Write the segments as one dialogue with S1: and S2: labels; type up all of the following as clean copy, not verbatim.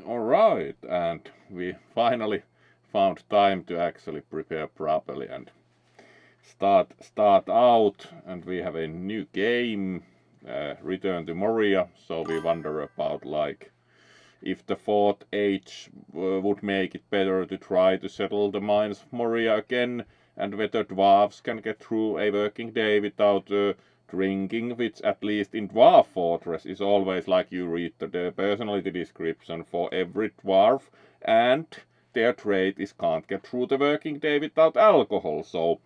S1: Alright, and we finally found time to actually prepare properly and start out, and we have a new game, Return to Moria, so we wonder about like if the fourth age would make it better to try to settle the mines of Moria again, and whether dwarves can get through a working day without drinking, which at least in Dwarf Fortress is always like you read the personality description for every dwarf, and their trait is can't get through the working day without alcohol. So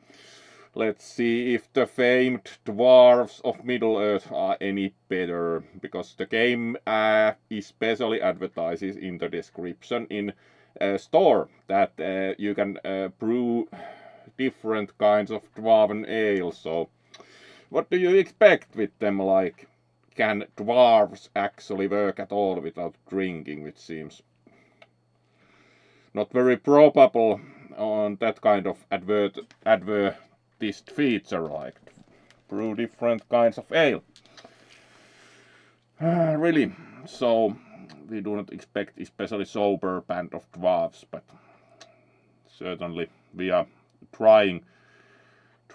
S1: let's see if the famed dwarves of Middle-earth are any better, because the game especially advertises in the description in a store that you can brew different kinds of dwarven ale. So what do you expect with them? Like, can dwarves actually work at all without drinking, which seems not very probable on that kind of advertised feature, like brew different kinds of ale. Really, so we do not expect especially sober band of dwarves, but certainly we are trying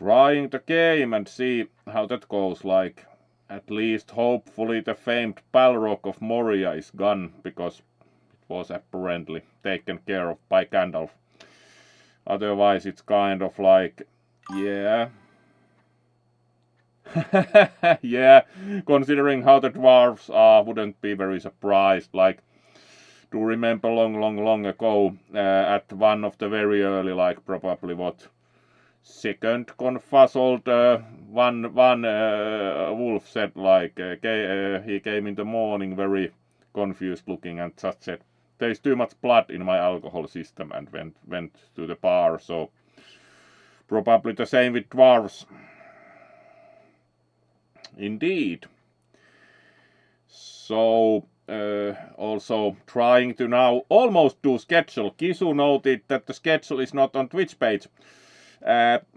S1: the game and see how that goes. Like, at least hopefully the famed Balrog of Moria is gone, because it was apparently taken care of by Gandalf. Otherwise it's kind of like, yeah. Yeah, considering how the dwarves are, wouldn't be very surprised. Like, do remember long ago, at one of the very early, like probably what, second confas old one wolf said, like he came in the morning very confused looking and just said, "There is too much blood in my alcohol system," and went to the bar. So probably the same with dwarves. Indeed. So also trying to now almost do schedule. Kisu noted that the schedule is not on Twitch page.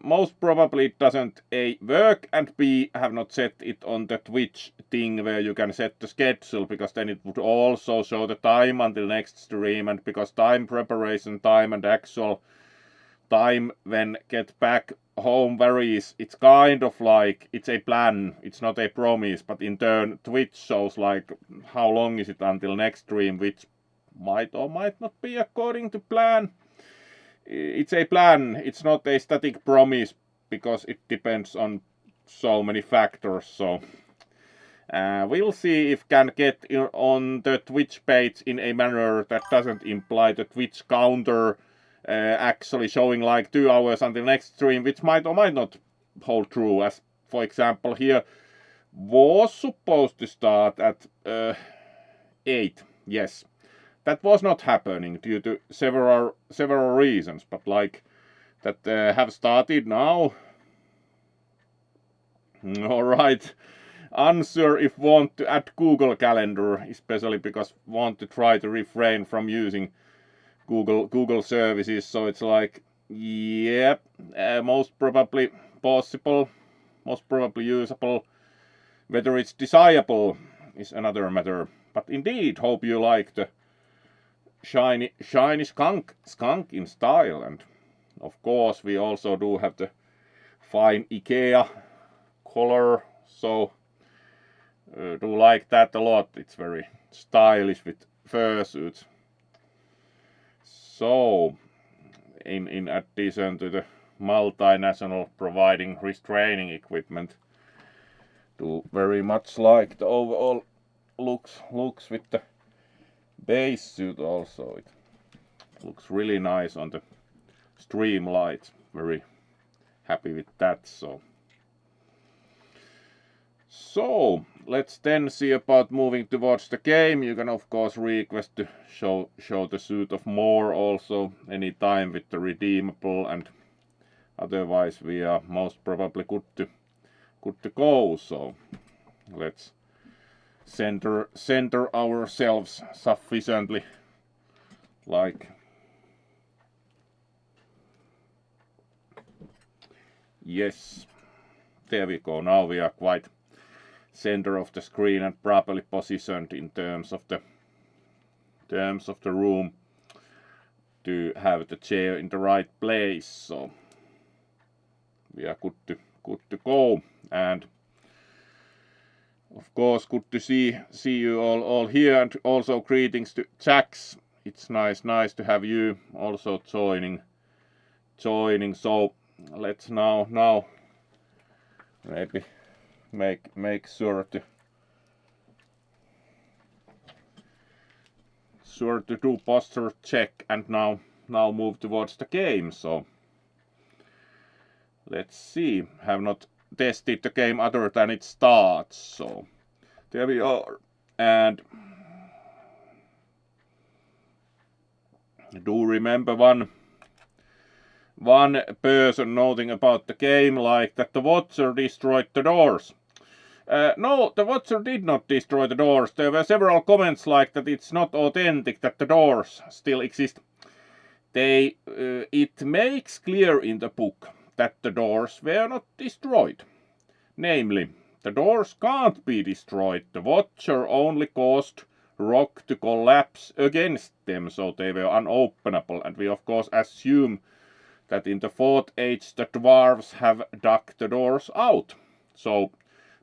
S1: Most probably it doesn't A work, and B have not set it on the Twitch thing where you can set the schedule, because then it would also show the time until next stream, and because time preparation time and actual time when get back home varies, it's kind of like it's a plan, it's not a promise, but in turn Twitch shows like how long is it until next stream, which might or might not be according to plan. It's a plan, it's not a static promise, because it depends on so many factors. So we'll see if can get on the Twitch page in a manner that doesn't imply the Twitch counter actually showing like 2 hours until next stream, which might or might not hold true. As for example, here was supposed to start at 8. Yes, that was not happening due to several reasons, but like that have started now. All right. Unsure if want to add Google Calendar, especially because want to try to refrain from using Google services. So it's like, yep, most probably possible, most probably usable. Whether it's desirable is another matter. But indeed, hope you like the shiny skunk in style. And of course we also do have the fine IKEA color, so do like that a lot. It's very stylish with fursuits. So in addition to the multinational providing restraining equipment, do very much like the overall looks with the base suit also. It looks really nice on the stream lights. Very happy with that. So let's then see about moving towards the game. You can of course request to show the suit of more also anytime with the redeemable, and otherwise we are most probably good to go. So let's center ourselves sufficiently, like yes, there we go. Now we are quite center of the screen and properly positioned in terms of the terms of the room to have the chair in the right place. So we are good to go. And of course, good to see you all here, and also greetings to Jax. It's nice to have you also joining. So let's now maybe make sure to do posture check and now move towards the game. So let's see. Have not tested the game other than it starts. So there we are. And do remember one person noting about the game, like that the Watcher destroyed the doors. No, the Watcher did not destroy the doors. There were several comments like that it's not authentic, that the doors still exist. It makes clear in the book that the doors were not destroyed. Namely, the doors can't be destroyed. The Watcher only caused rock to collapse against them, so they were unopenable. And we of course assume that in the 4th age the dwarves have dug the doors out. So,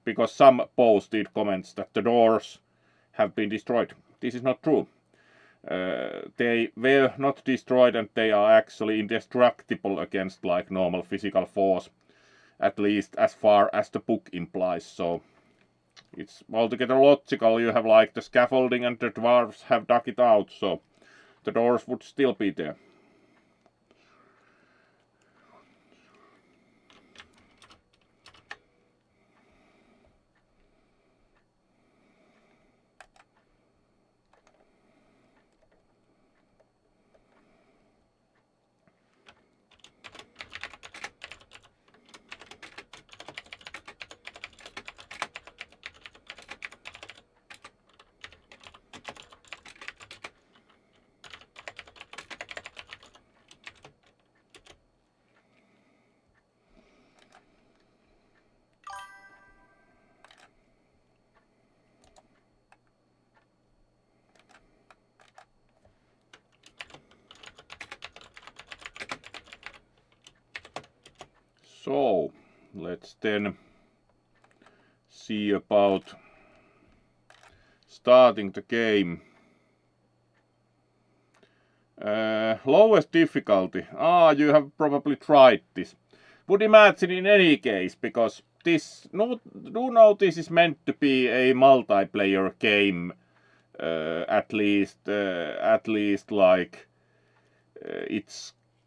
S1: because some posted comments that the doors have been destroyed. This is not true. They were not destroyed, and they are actually indestructible against like normal physical force, at least as far as the book implies. So it's altogether logical. You have like the scaffolding and the dwarves have dug it out, so the doors would still be there. So let's then see about starting the game. Lowest difficulty. You have probably tried this. Would imagine in any case, because this do know this is meant to be a multiplayer game. At least like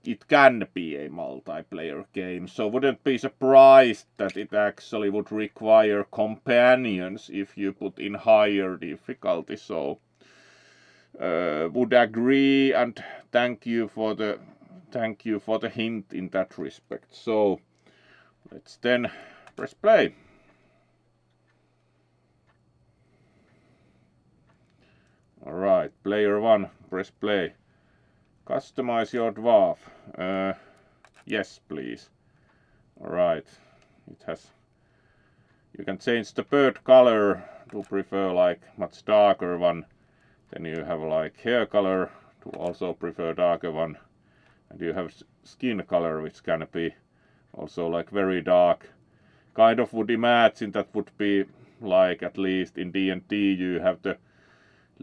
S1: it can be a multiplayer game, so wouldn't be surprised that it actually would require companions if you put in higher difficulty. So would agree, and thank you for the hint in that respect. So let's then press play. Alright, player 1, press play. Customize your dwarf. Yes, please. Alright, it has. You can change the bird color to prefer like much darker one. Then you have like hair color to also prefer darker one. And you have skin color, which can be also like very dark. Kind of would imagine that would be like, at least in D&D you have the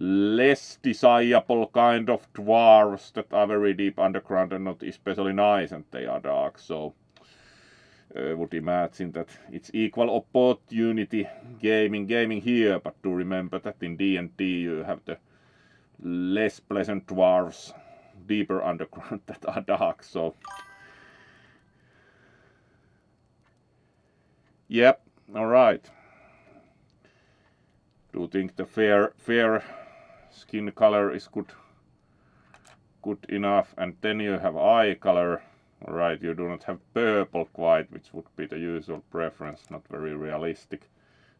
S1: less desirable kind of dwarves that are very deep underground and not especially nice, and they are dark. So would imagine that it's equal opportunity gaming here, but do remember that in D&D you have the less pleasant dwarves deeper underground that are dark. So yep, alright. Do think the fair skin color is good enough, and then you have eye color. Alright, you do not have purple quite, which would be the usual preference, not very realistic.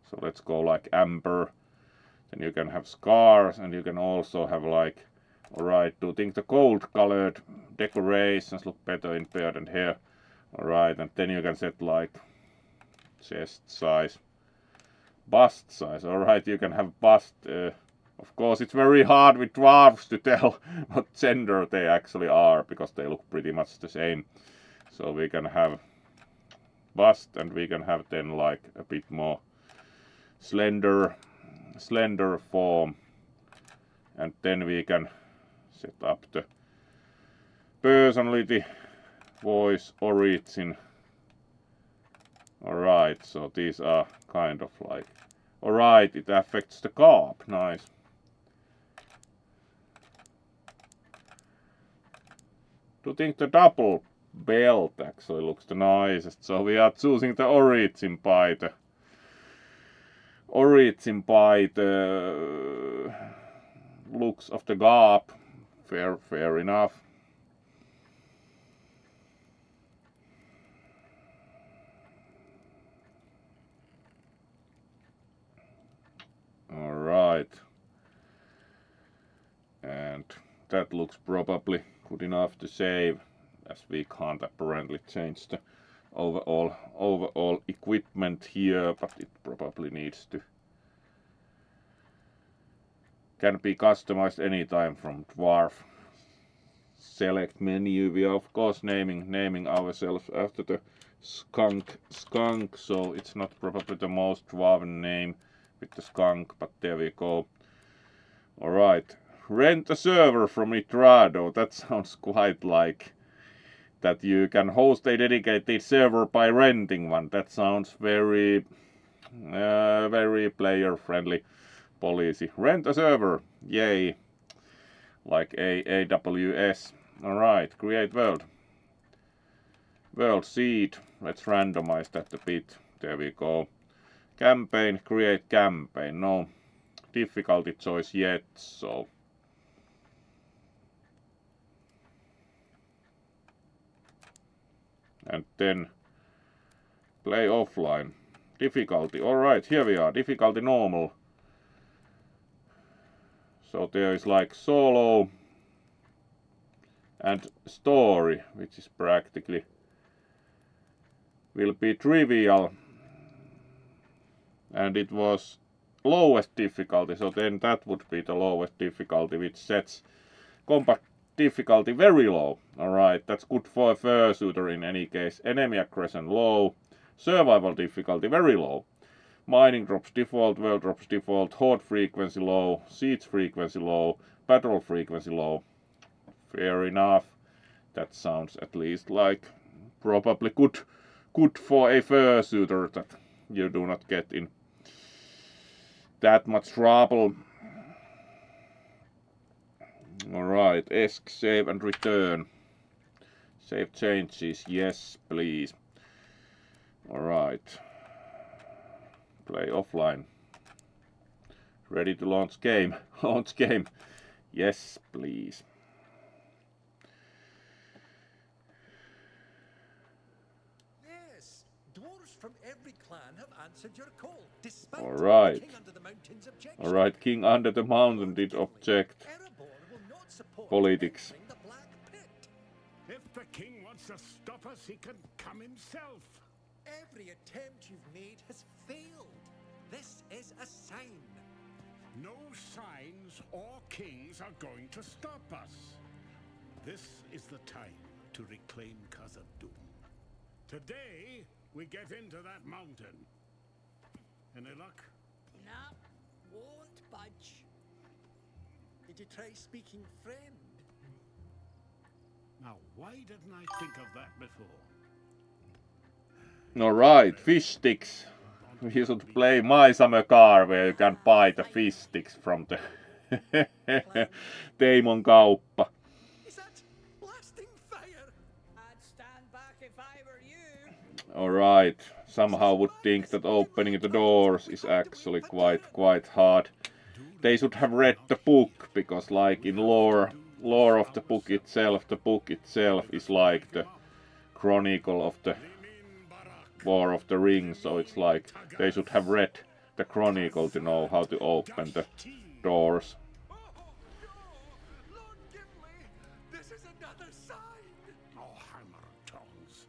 S1: So let's go like amber. Then you can have scars, and you can also have like, alright, do think the gold colored decorations look better in beard and hair. Alright, and then you can set like chest size, bust size. Alright, you can have bust Of course, it's very hard with dwarves to tell what gender they actually are, because they look pretty much the same. So we can have bust, and we can have then like a bit more slender form, and then we can set up the personality, voice, origin. Alright, so these are kind of like, alright, it affects the garb, nice. Do you think the double belt actually looks the nicest? So we are choosing the origin by the looks of the garb. Fair enough. Alright. And that looks probably good enough to save, as we can't apparently change the overall equipment here, but it probably needs to, can be customized anytime from dwarf. Select menu. We are of course naming ourselves after the skunk, so it's not probably the most dwarven name with the skunk, but there we go. Alright, rent a server from Itrado. That sounds quite like that you can host a dedicated server by renting one. That sounds very player friendly policy. Rent a server, yay. Like AWS. Alright, create world. World seed. Let's randomize that a bit. There we go. Campaign, create campaign. No difficulty choice yet, so. And then play offline. Difficulty. Alright, here we are. Difficulty normal. So there is like solo and story, which is practically will be trivial. And it was lowest difficulty, so then that would be the lowest difficulty, which sets combat difficulty very low. Alright, that's good for a fursuiter in any case. Enemy aggression low. Survival difficulty very low. Mining drops default, world drops default, horde frequency low, siege frequency low, battle frequency low. Fair enough. That sounds at least like probably good for a fursuiter, that you do not get in that much trouble. Alright, ESC, save and return. Save changes, yes please. Alright. Play offline. Ready to launch game. Launch game. Yes, please.
S2: Yes, dwarves from every clan have answered your call, despite
S1: All right.
S2: King Under the Mountain's objection.
S1: All right, King Under the Mountain did object.
S2: Erebor will not support
S1: Politics.
S2: entering the Black Pit.
S3: If the king wants to stop us, he can come himself.
S2: Every attempt you've made has failed. This is a sign.
S3: No signs or kings are going to stop us. This is the time to reclaim Khazad-dûm. Today, we get into that mountain. Any luck?
S4: No, won't budge.
S2: Did you try speaking friend?
S3: Now, why didn't I think of that before?
S1: Alright, fish sticks. We should play My Summer Car, where you can buy the fish sticks from the Teimon kauppa.
S2: Is that blasting fire?
S4: I'd stand back if I were you.
S1: Alright, somehow would think that opening the doors is actually quite hard. They should have read the book, because like in lore of the book itself is like the chronicle of the War of the Ring, so it's like they should have read the chronicle to know how to open the doors.
S2: Oh, no! Lord Gimli! This is another sign!
S3: Oh, hammer and tongs.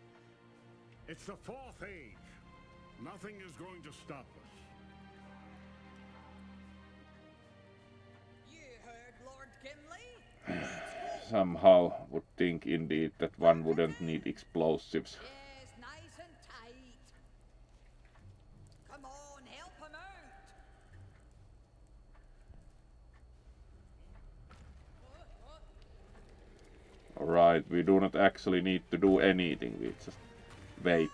S3: It's the fourth age. Nothing is going to stop us.
S1: somehow would think indeed that one wouldn't need explosives.
S4: Yes, nice and tight. Come on, help him out.
S1: Alright, we do not actually need to do anything, we just wait.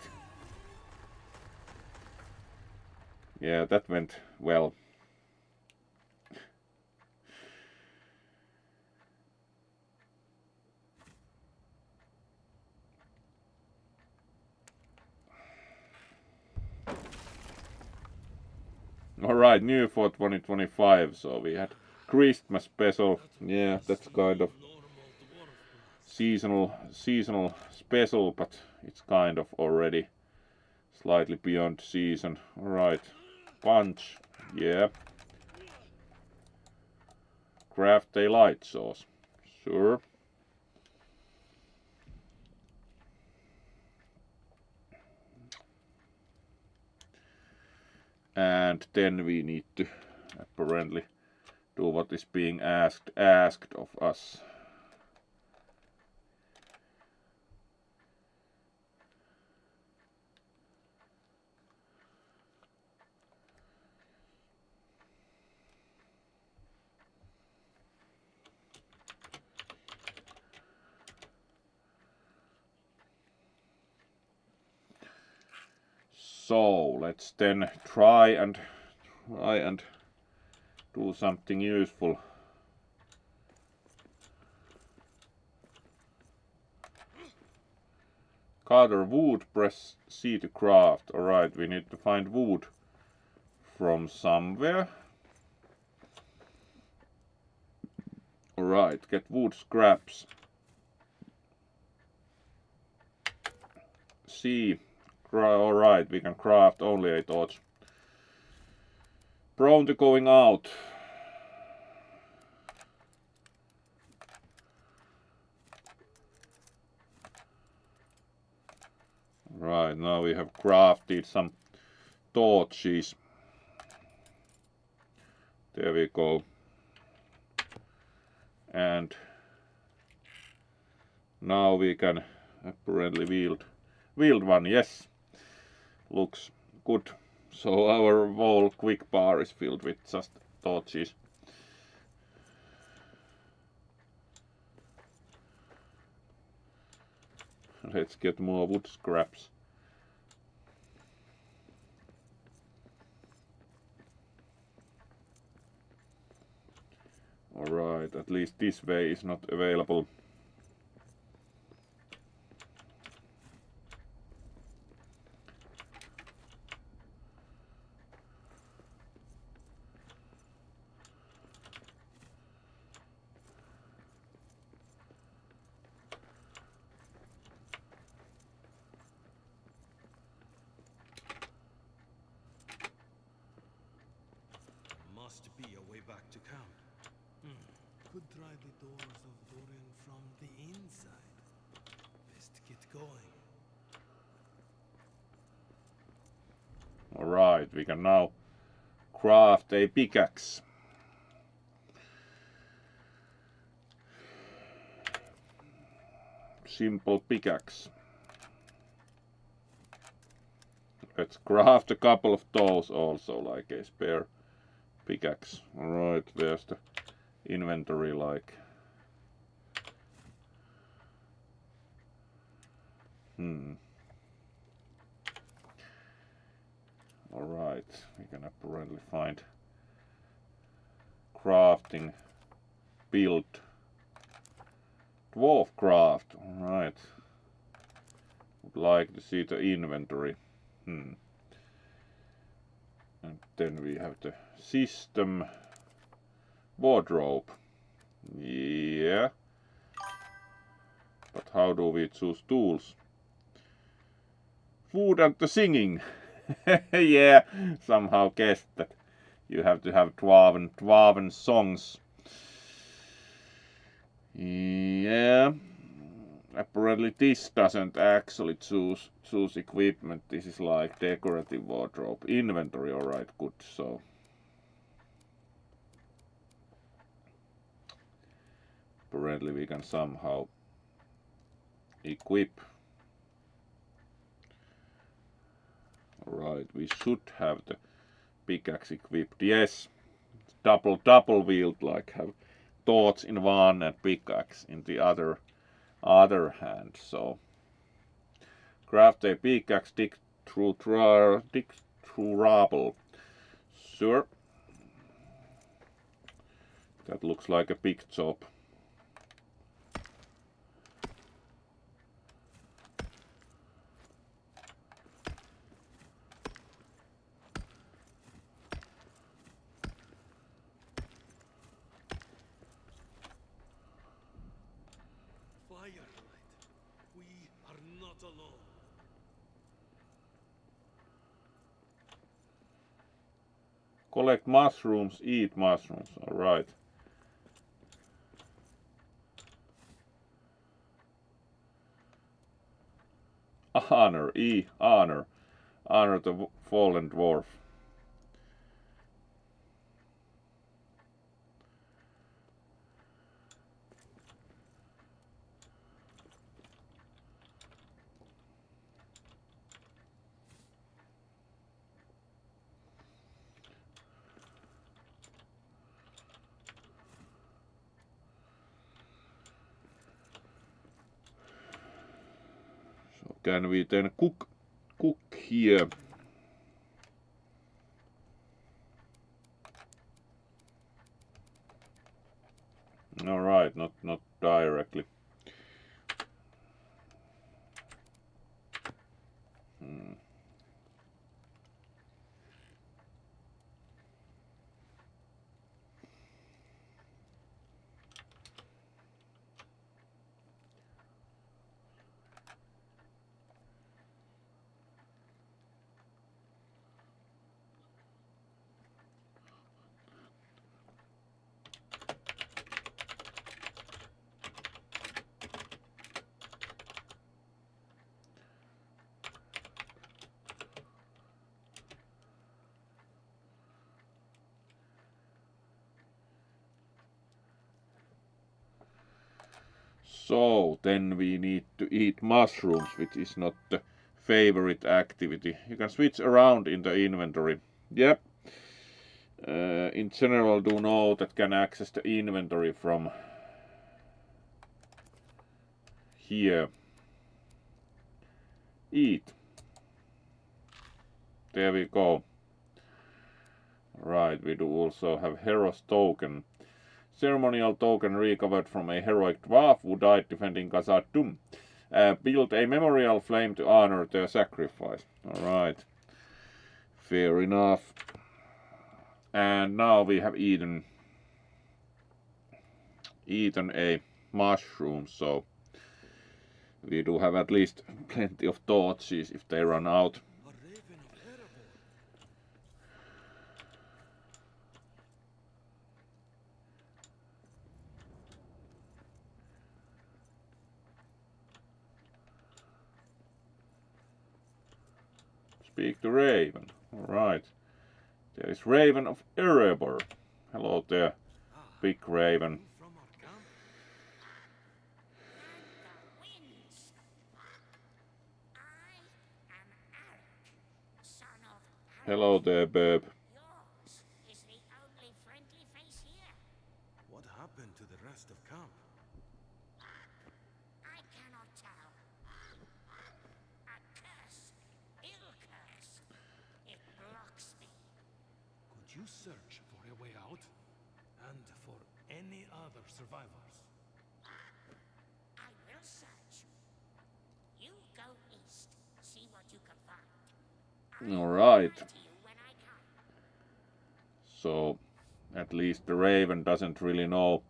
S1: Yeah, that went well. Alright, new for 2025, so we had Christmas special. Yeah, that's kind of seasonal special, but it's kind of already slightly beyond season. Alright, punch, yeah. Craft a light sauce, sure. And then we need to apparently do what is being asked of us. So let's then try and do something useful. Gather wood, press C to craft. Alright, we need to find wood from somewhere. Alright, get wood scraps. C. Alright, we can craft only a torch. Prone to going out. Right, now we have crafted some torches. There we go. And now we can apparently wield one, yes. Looks good. So our whole quick bar is filled with just torches. Let's get more wood scraps. Alright, at least this way is not available.
S5: Must be a way back to camp. Could try the doors of Dorian from the inside. Best get going.
S1: Alright, we can now craft a pickaxe. Simple pickaxe. Let's craft a couple of those also, like a spare pickaxe. Alright, there's the inventory, like. Alright, we can apparently find crafting, build, dwarf craft. Alright, would like to see the inventory. And then we have the system wardrobe. Yeah. But how do we choose tools? Food and the singing. Yeah, somehow guessed that you have to have dwarven songs. Yeah. Apparently this doesn't actually choose equipment. This is like decorative wardrobe. Inventory, alright, good. So apparently we can somehow equip. Alright, we should have the pickaxe equipped. Yes, double wield, like have torch in one and pickaxe in the other hand. So craft a pickaxe, dig through rubble. Sure. That looks like a big job.
S5: Firelight, we are not alone.
S1: Collect mushrooms, eat mushrooms. Alright. Honor the fallen dwarf. So can we then cook here? Alright, not directly. So then we need to eat mushrooms, which is not the favorite activity. You can switch around in the inventory. Yep. In general, do know that can access the inventory from here. Eat. There we go. Right, we do also have hero's token. Ceremonial token recovered from a heroic dwarf who died defending Khazad Dûm. Build a memorial flame to honor their sacrifice. Alright. Fair enough. And now we have eaten a mushroom, so we do have at least plenty of torches if they run out.
S5: A raven of Erebor.
S1: Speak to Raven. Alright. There is Raven of Erebor. Hello there, big Raven.
S5: From our camp.
S6: Winds. I am Eric, son of Eric.
S1: Hello there, Burb.
S6: Yours is the only friendly face here.
S5: What happened to the rest of camp?
S6: I cannot tell. A curse, ill curse. It blocks me.
S5: Could you search for a way out? And for any other survivors?
S6: I will search. You go east, see what you can find.
S1: All right.
S6: I'll to you when I come.
S1: So at least the Raven doesn't really know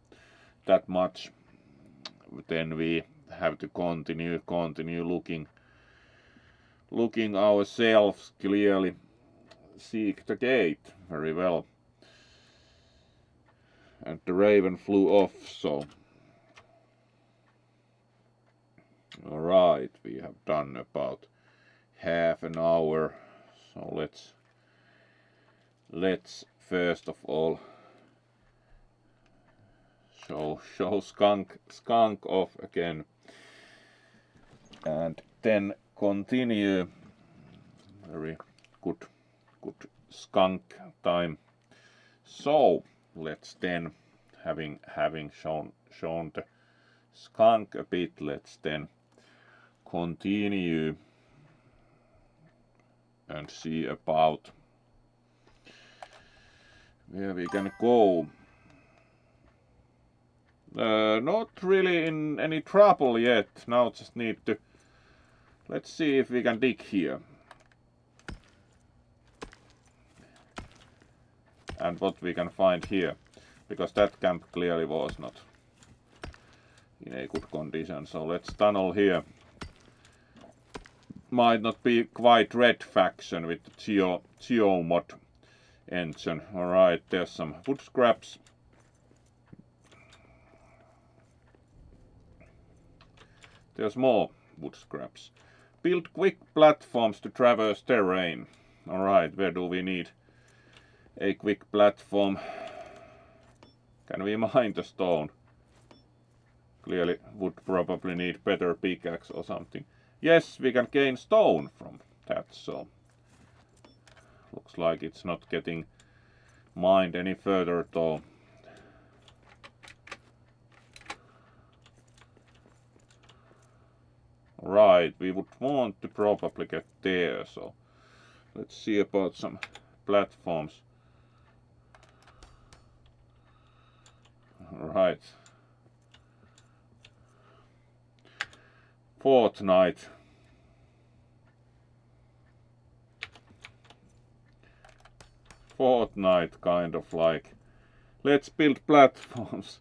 S1: that much. Then we have to continue looking ourselves clearly. Seek the gate. Very well. And the Raven flew off, so alright, we have done about half an hour. So let's first of all Show skunk off again. And then continue. Very good skunk time. So let's then, having shown the skunk a bit, let's then continue and see about where we can go. Not really in any trouble yet. Now just need to, let's see if we can dig here. And what we can find here, because that camp clearly was not in a good condition. So let's tunnel here. Might not be quite red faction with the geomod engine. Alright, there's some wood scraps. There's more wood scraps. Build quick platforms to traverse terrain. Alright, where do we need a quick platform? Can we mine the stone? Clearly would probably need better pickaxe or something. Yes, we can gain stone from that, so looks like it's not getting mined any further though. Right, we would want to probably get there, so let's see about some platforms. Right. Fortnite. Fortnite kind of like. Let's build platforms.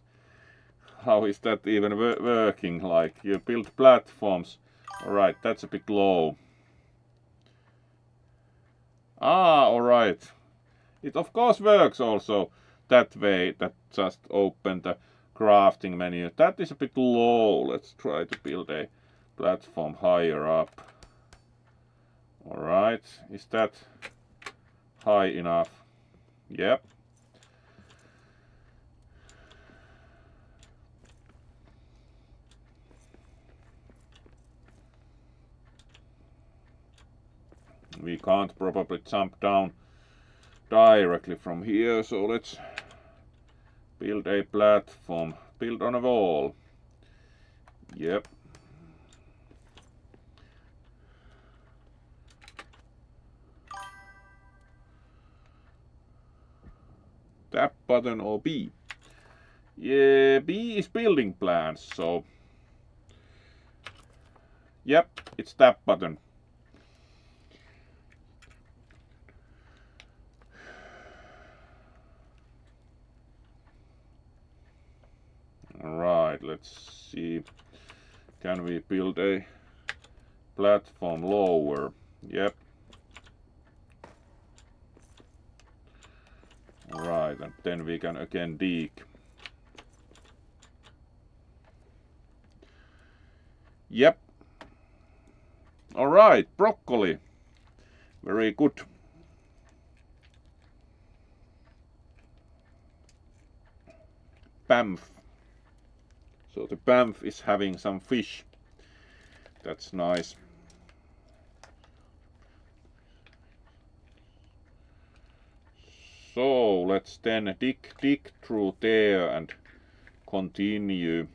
S1: How is that even working? Like, you build platforms. Alright, that's a bit low. Ah, alright. It of course works also that way, that just open the crafting menu. That is a bit low. Let's try to build a platform higher up. Alright, is that high enough? Yep. We can't probably jump down directly from here, so let's build a platform. Build on a wall. Yep. Tab button or B? Yeah, B is building plans, so yep, it's tab button. Alright, let's see. Can we build a platform lower? Yep. Alright, and then we can again dig. Yep. Alright, broccoli. Very good. Banff. So the Banff is having some fish. That's nice. So let's then dig through there and continue.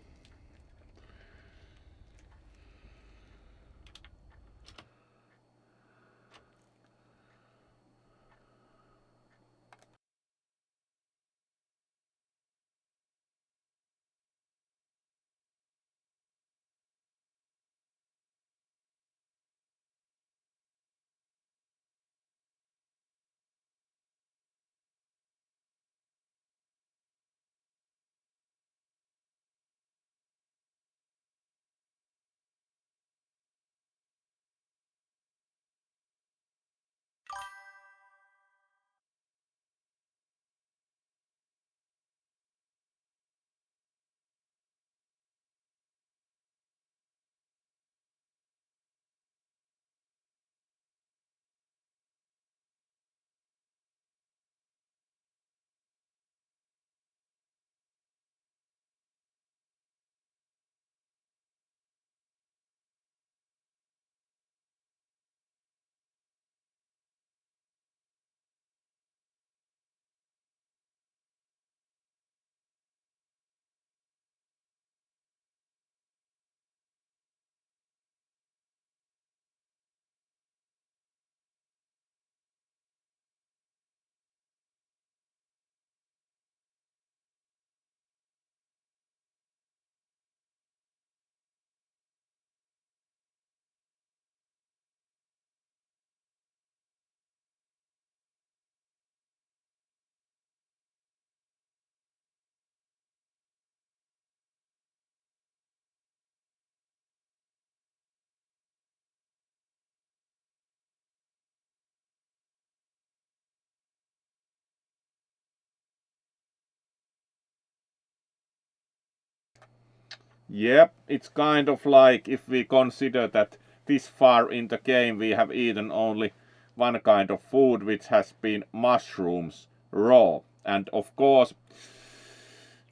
S1: Yep, it's kind of like if we consider that this far in the game we have eaten only one kind of food, which has been mushrooms raw. And of course,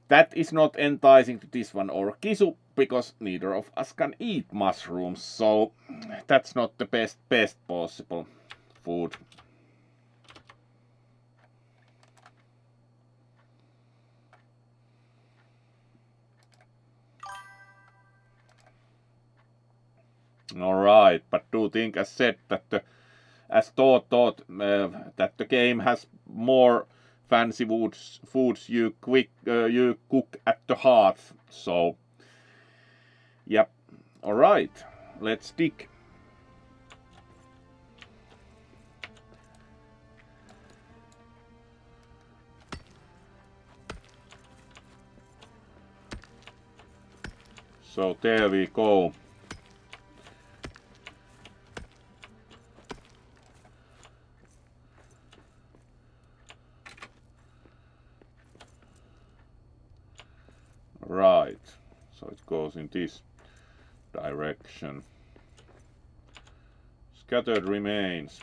S1: that is not enticing to this one or Kisu, because neither of us can eat mushrooms, so that's not the best possible food. Alright, but do think as said that thought that the game has more fancy foods you cook at the hearth. So, yep. Alright, let's dig. So there we go. Right, so it goes in this direction. Scattered remains.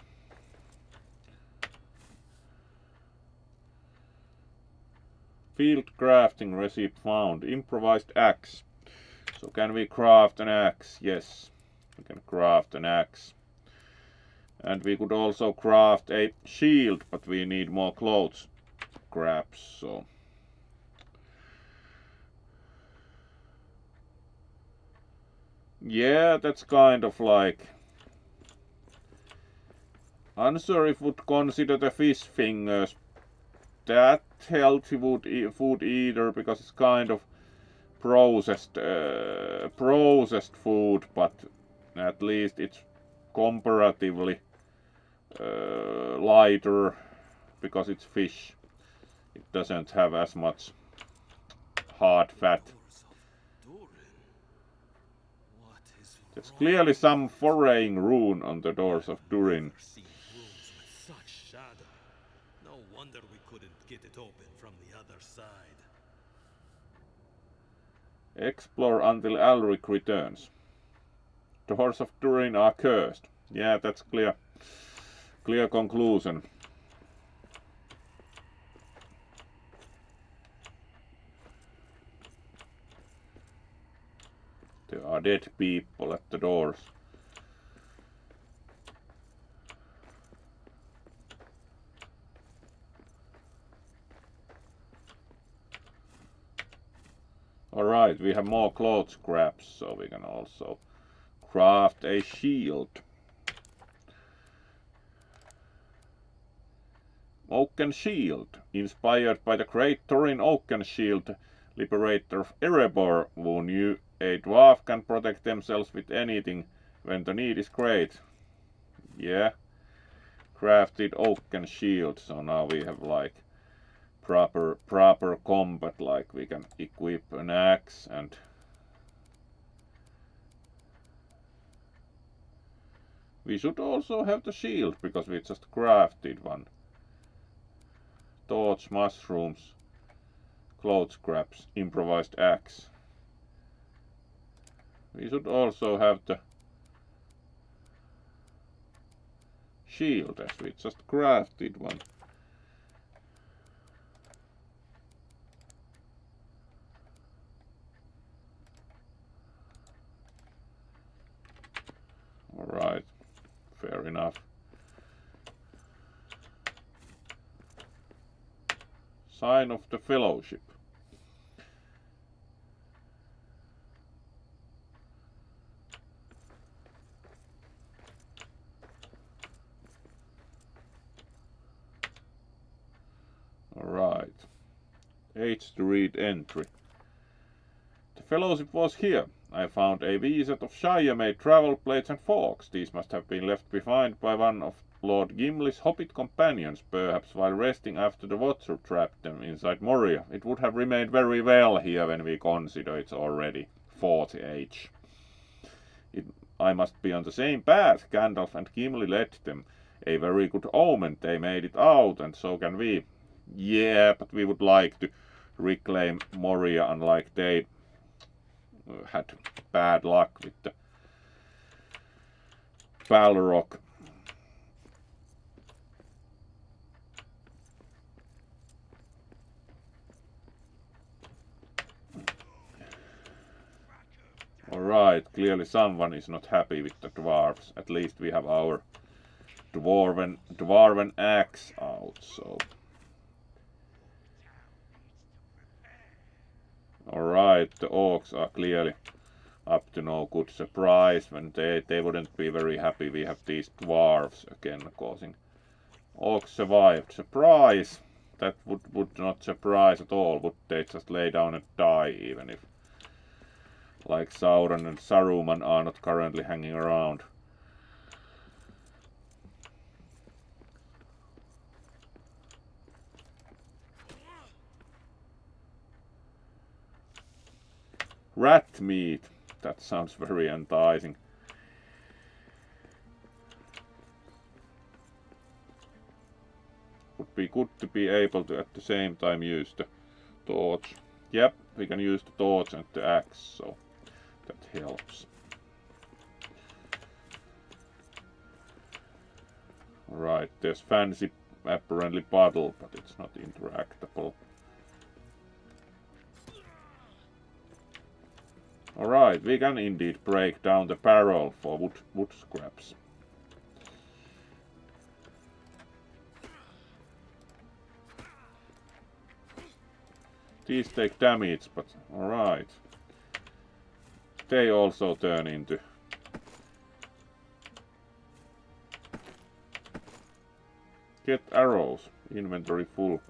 S1: Field crafting recipe found. Improvised axe. So can we craft an axe? Yes, we can craft an axe. And we could also craft a shield, but we need more clothes scraps, so. Yeah, that's kind of like. Unsure if would consider the fish fingers that healthy food either, because it's kind of processed food, but at least it's comparatively lighter because it's fish. It doesn't have as much hard fat. There's clearly some foraying rune on the doors of Durin.
S5: No wonder we couldn't get it open from the other side.
S1: Explore until Alric returns. Doors of Durin are cursed. Yeah, that's clear. Clear conclusion. There are dead people at the doors. Alright, we have more cloth scraps, so we can also craft a shield. Oaken Shield, inspired by the great Thorin Oakenshield, liberator of Erebor, who knew a dwarf can protect themselves with anything when the need is great. Yeah, crafted Oaken Shield, so now we have like proper combat, like we can equip an axe and we should also have the shield because we just crafted one. Torch, mushrooms, cloth scraps, improvised axe. We should also have the shield as we just crafted one. Alright, fair enough. Sign of the Fellowship. Alright. H to read entry. The Fellowship was here. I found a wee set of Shire-made travel plates and forks. These must have been left behind by one of Lord Gimli's hobbit companions, perhaps while resting after the Watcher trapped them inside Moria. It would have remained very well here when we consider it's already 40 age. I must be on the same path. Gandalf and Gimli led them. A very good omen. They made it out, and so can we. Yeah, but we would like to reclaim Moria, unlike they had bad luck with the Balrog. Alright, clearly someone is not happy with the dwarves. At least we have our dwarven axe out, so. Alright, the orcs are clearly up to no good surprise. When they wouldn't be very happy. We have these dwarves again causing. Orcs survived. Surprise! That would not surprise at all. Would they just lay down and die even if like Sauron and Saruman are not currently hanging around. Rat meat. That sounds very enticing. Would be good to be able to at the same time use the torch. Yep, we can use the torch and the axe, so that helps. Right, there's fancy apparently puddle, but it's not interactable. Alright, we can indeed break down the barrel for wood scraps. These take damage, but alright. They also turn into get arrows. Inventory full.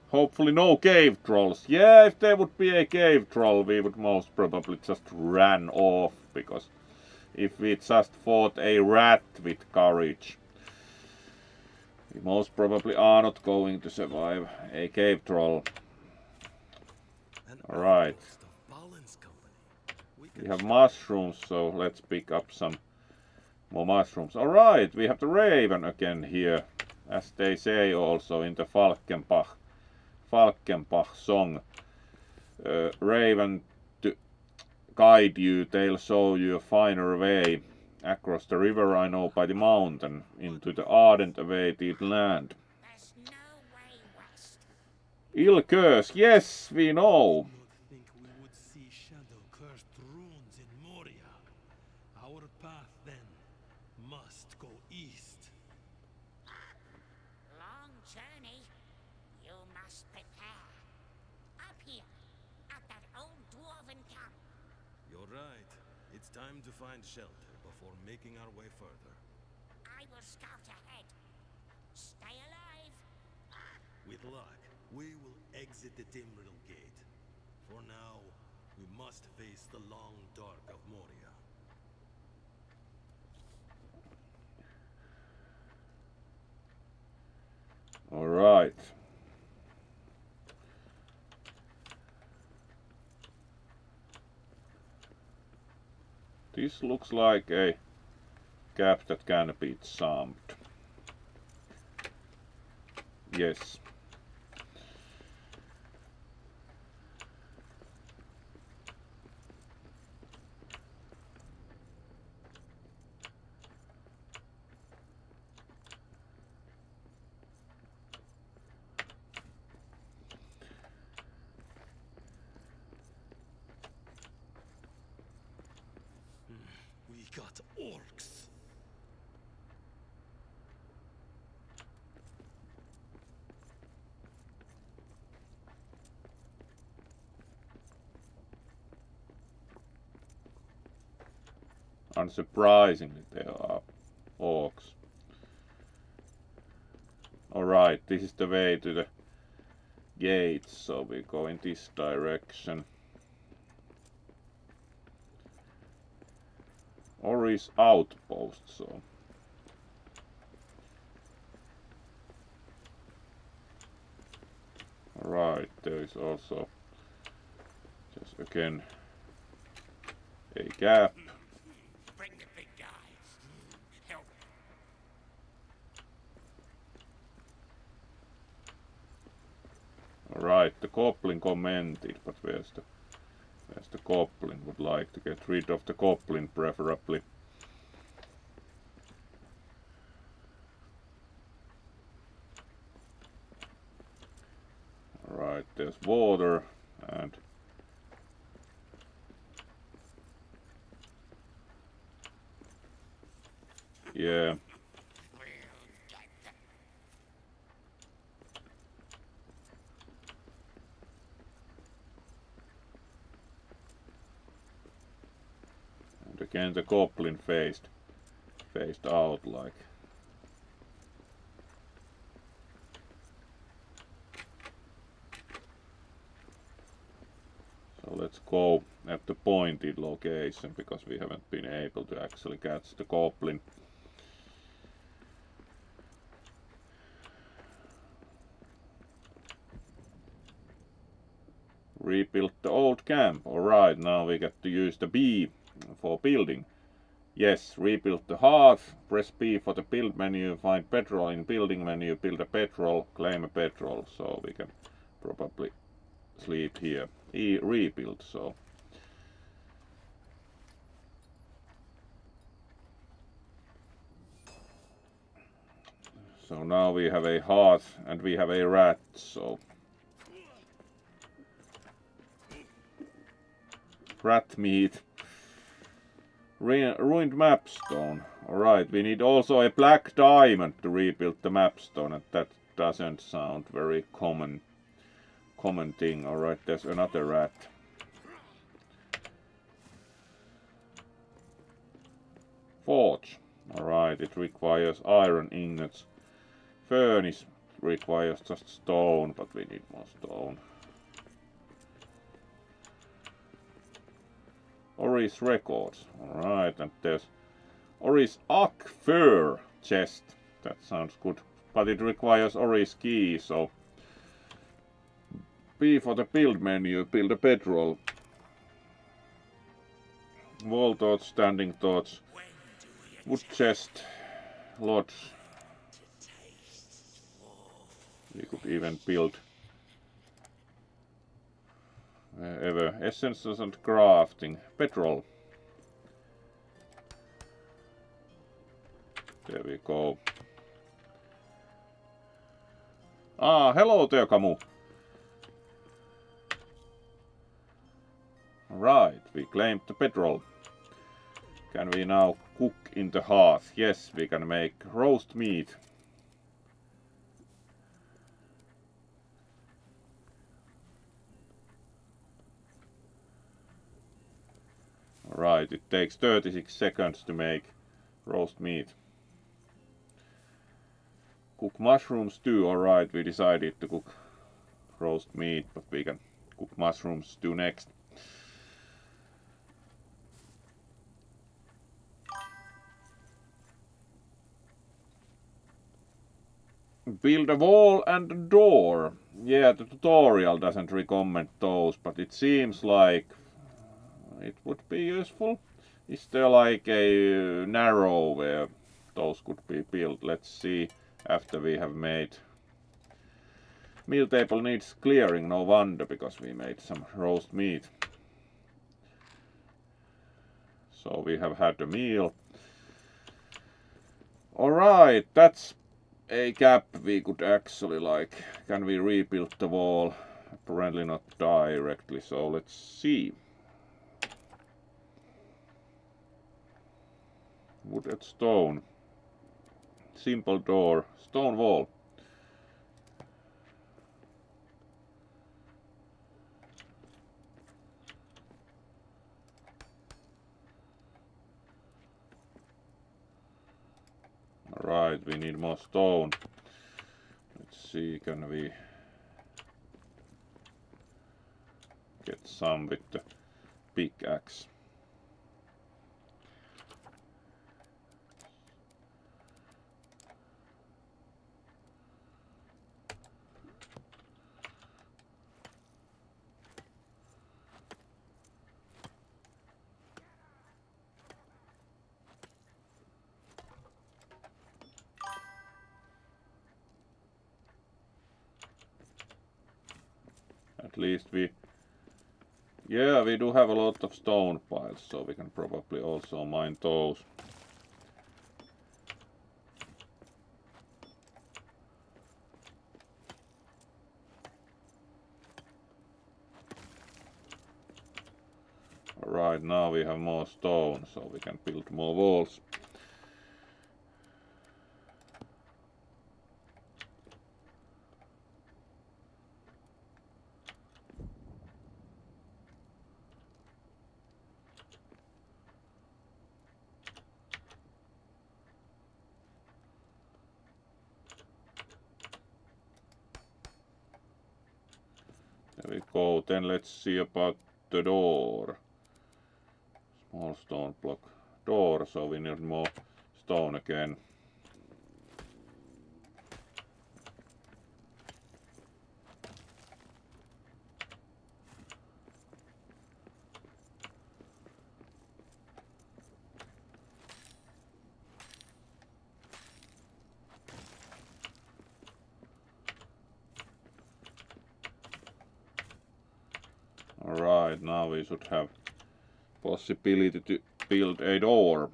S1: Hopefully no cave trolls. Yeah, if there would be a cave troll, we would most probably just ran off, because if we just fought a rat with courage, we most probably are not going to survive a cave troll. Alright. We have mushrooms, so let's pick up some more mushrooms. Alright, we have the raven again here, as they say also in the Falkenbach song. Raven to guide you, they'll show you a finer way across the river I know by the mountain into the ardent awaited land.
S6: There's no way west.
S1: Ill curse, yes, we know.
S5: Think we would see shadow-cursed runes in Moria. Our path then must go east.
S6: Long journey. You must prepare. Up here, at that old dwarven camp.
S5: You're right. It's time to find shelter before making our way further.
S6: I will scout ahead. Stay alive.
S5: With luck, we will exit the Timbrel Gate. For now, we must face the long dark of Moria.
S1: Alright. This looks like a gap that can be jumped. Yes.
S5: We got orcs.
S1: Unsurprisingly, there are orcs. Alright, this is the way to the gates, so we go in this direction. Ori's outpost, so. Alright, there is also just again a gap.
S6: Bring the big guy.
S1: Right, the goblin commented, but where's the goblin? Would like to get rid of the goblin preferably. Right, there's water and yeah. And again the goblin phased out like. So let's go at the pointed location because we haven't been able to actually catch the goblin. Rebuild the old camp. Alright, now we get to use the B for building. Yes, rebuild the hearth. Press B for the build menu. Find petrol in building menu. Build a petrol. Claim a petrol. So we can probably sleep here. E rebuild. So now we have a hearth and we have a rat. So rat meat. Ruined mapstone. Alright, we need also a black diamond to rebuild the mapstone, and that doesn't sound very common thing. Alright, there's another rat. Forge. Alright, it requires iron ingots. Furnace requires just stone, but we need more stone. Oris records. Alright, and there's Oris Ak fur chest. That sounds good. But it requires Oris key, so B for the build menu, build a petrol. Wall torch, standing torch, wood chest, lodge. We could even build wherever. Essences and crafting. Petrol. There we go. Ah, hello there, Camu. Right, we claimed the petrol. Can we now cook in the hearth? Yes, we can make roast meat. Right, it takes 36 seconds to make roast meat. Cook mushroom stew. Alright, we decided to cook roast meat, but we can cook mushroom stew next. Build a wall and a door. Yeah, the tutorial doesn't recommend those, but it seems like it would be useful. Is there like a narrow where those could be built? Let's see after we have made. Meal table needs clearing, no wonder, because we made some roast meat. So we have had a meal. Alright, that's a gap we could actually like. Can we rebuild the wall? Apparently not directly, so let's see. Wood and stone. Simple door. Stone wall. Alright, we need more stone. Let's see, can we get some with the pickaxe? At least we... Yeah, we do have a lot of stone piles, so we can probably also mine those. Alright, now we have more stone, so we can build more walls. There we go, then let's see about the door. Small stone block door, so we need more stone again. Alright, now we should have possibility to build a door.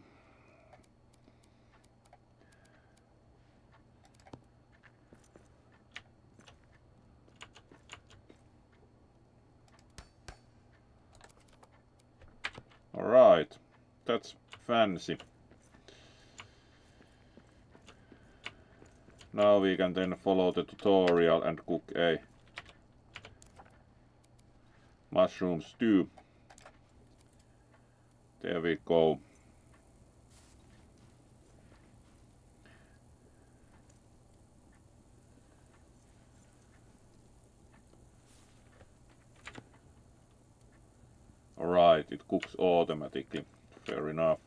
S1: Alright, that's fancy. Now we can then follow the tutorial and cook a mushroom stew. There we go. Alright, it cooks automatically. Fair enough.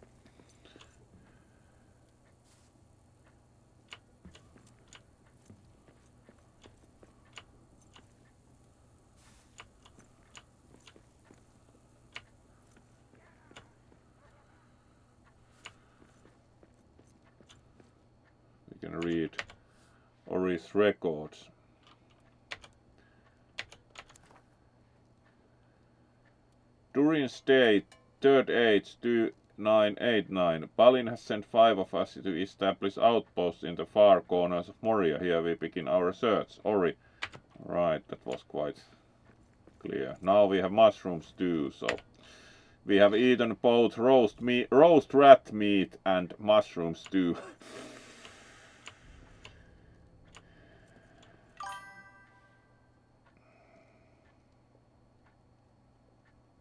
S1: We can read Ori's records. During stay 3rd age 2989, Balin has sent 5 of us to establish outposts in the far corners of Moria. Here we begin our search. Ori. Right, that was quite clear. Now we have mushroom stew, so we have eaten both roast rat meat and mushroom stew.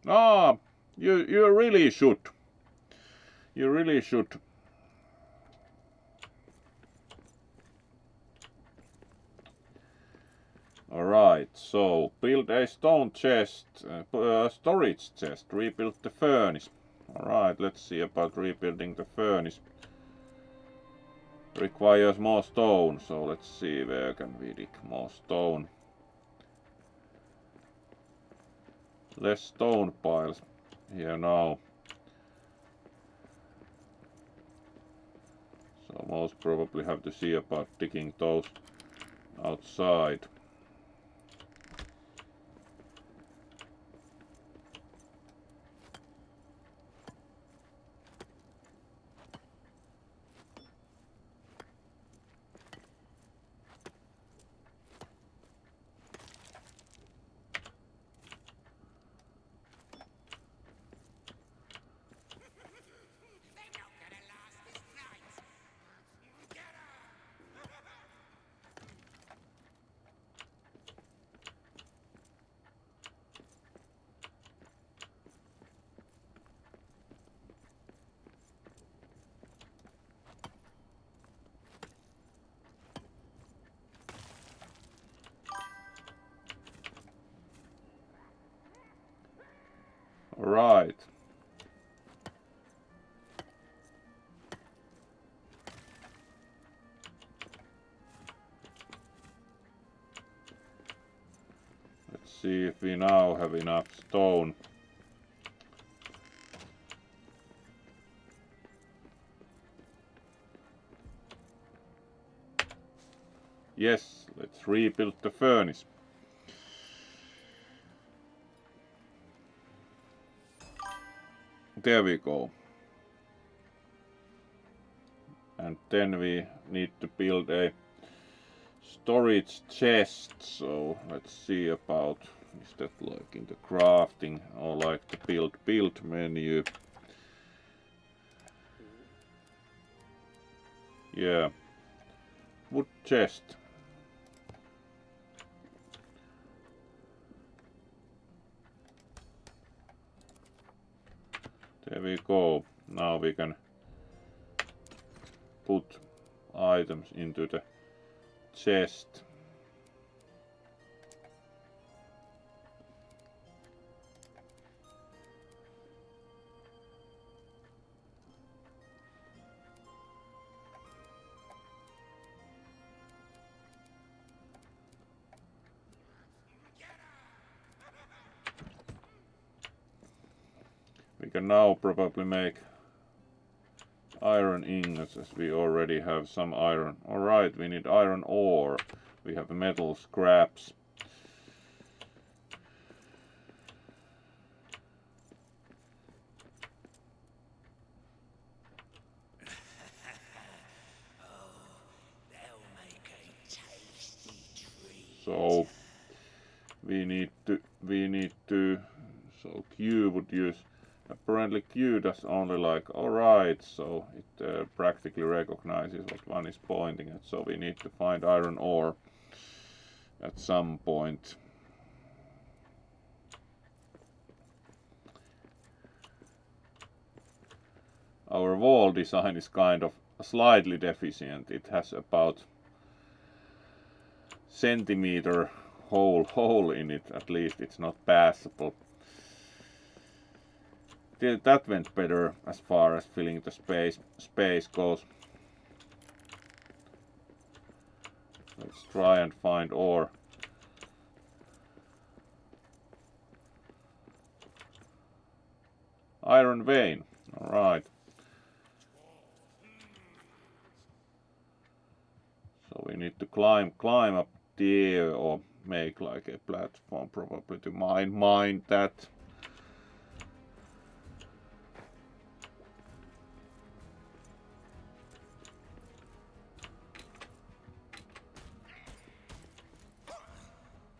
S1: Ah, you really should. You really should. Alright, so build a stone chest, storage chest, rebuild the furnace. Alright, let's see about rebuilding the furnace. Requires more stone, so let's see where can we dig more stone. Less stone piles here now. So most probably have to see about digging those outside. Right. Let's see if we now have enough stone. Yes, let's rebuild the furnace. There we go. And then we need to build a storage chest. So let's see about, is that like in the crafting or like the build menu? Yeah, wood chest. There we go. Now we can put items into the chest. We can now probably make iron ingots, as we already have some iron. Alright, we need iron ore. We have metal scraps. So we need to so Q would use, apparently Q does only like, alright, so it practically recognizes what one is pointing at, so we need to find iron ore at some point. Our wall design is kind of slightly deficient. It has about centimeter hole in it, at least it's not passable. That went better as far as filling the space goes. Let's try and find ore. Iron vein, alright. So we need to climb up there or make like a platform probably to mine that.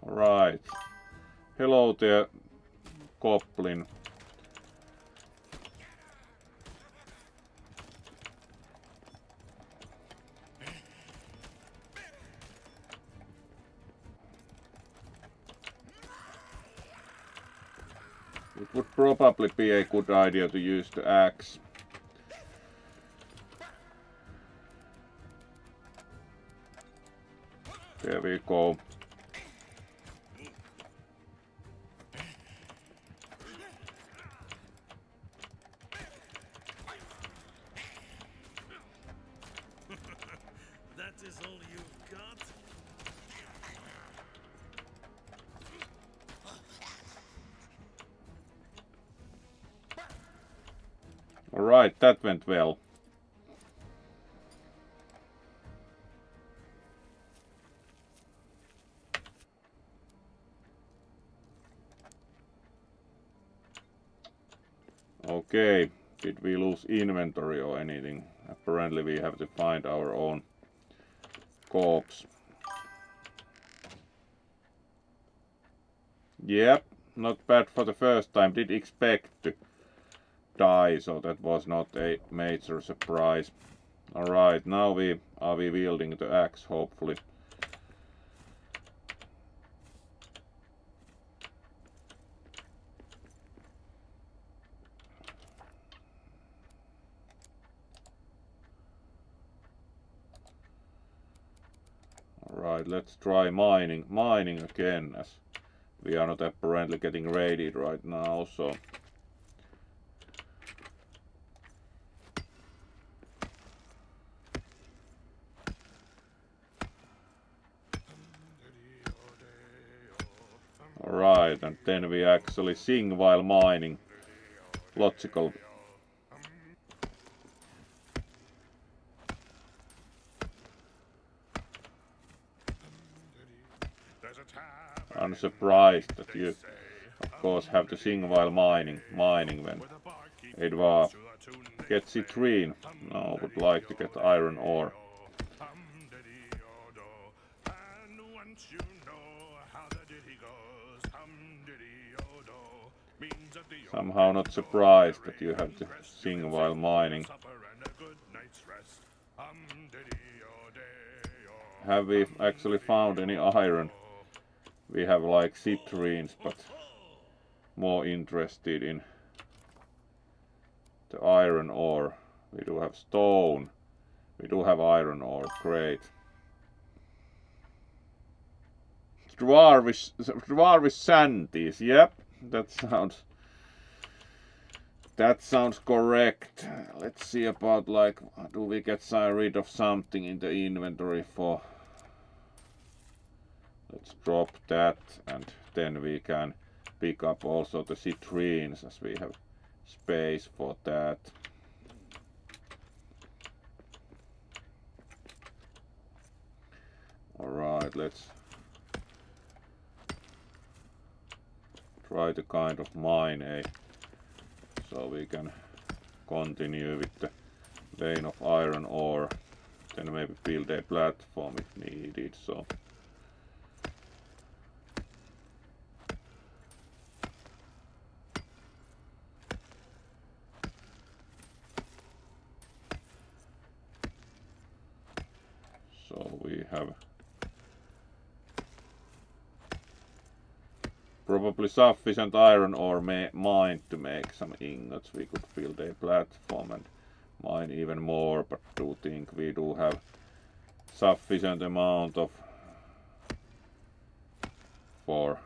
S1: Alright. Hello there, goblin. It would probably be a good idea to use the axe. There we go.
S5: That is all you've got?
S1: Alright, that went well. Okay, did we lose inventory or anything? Apparently we have to find our own corpse. Yep, not bad for the first time. Did expect to die, so that was not a major surprise. Alright, now we are wielding the axe, hopefully. Alright, let's try mining again, as we are not apparently getting raided right now, so alright, and then we actually sing while mining. Logical. I'm surprised that you, of course, have to sing while mining when Hey dwarf, get citrine. No, would like to get iron ore. Somehow not surprised that you have to sing while mining. Have we actually found any iron? We have like citrines, but more interested in the iron ore. We do have stone. We do have iron ore. Great. Dwarvish shanties. Yep, that sounds correct. Let's see about like, do we get rid of something in the inventory for? Let's drop that, and then we can pick up also the citrines as we have space for that. Alright, let's try to kind of mine so we can continue with the vein of iron ore, then maybe build a platform if needed. So we have probably sufficient iron ore mined to make some ingots. We could build a platform and mine even more, but do think we do have sufficient amount of for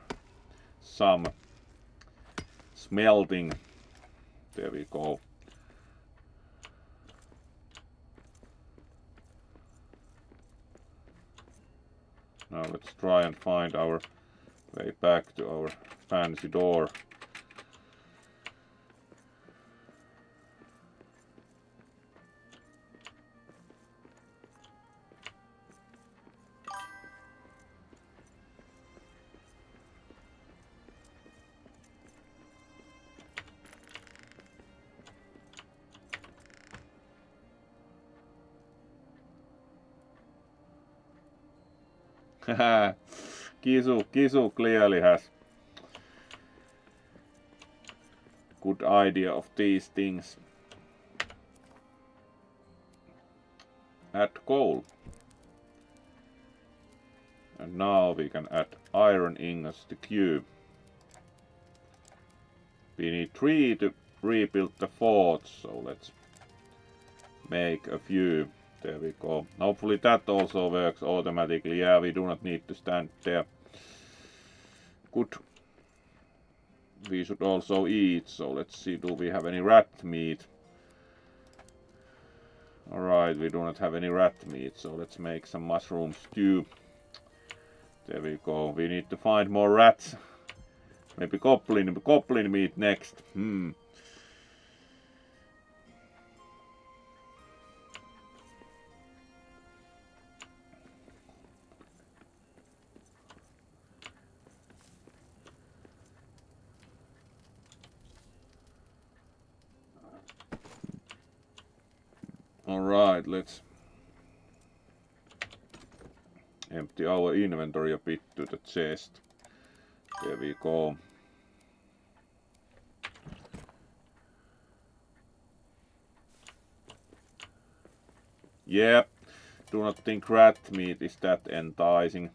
S1: some smelting. There we go. Now let's try and find our way back to our fancy door. Kisu clearly has good idea of these things. Add coal. And now we can add iron ingots to cube. We need 3 to rebuild the fort, so let's make a few. There we go. Hopefully that also works automatically. Yeah, we do not need to stand there. Good. We should also eat, so let's see, do we have any rat meat? Alright, we do not have any rat meat, so let's make some mushroom stew. There we go. We need to find more rats. Maybe goblin meat next. Alright, let's empty our inventory a bit to the chest. There we go. Yep, do not think rat meat is that enticing.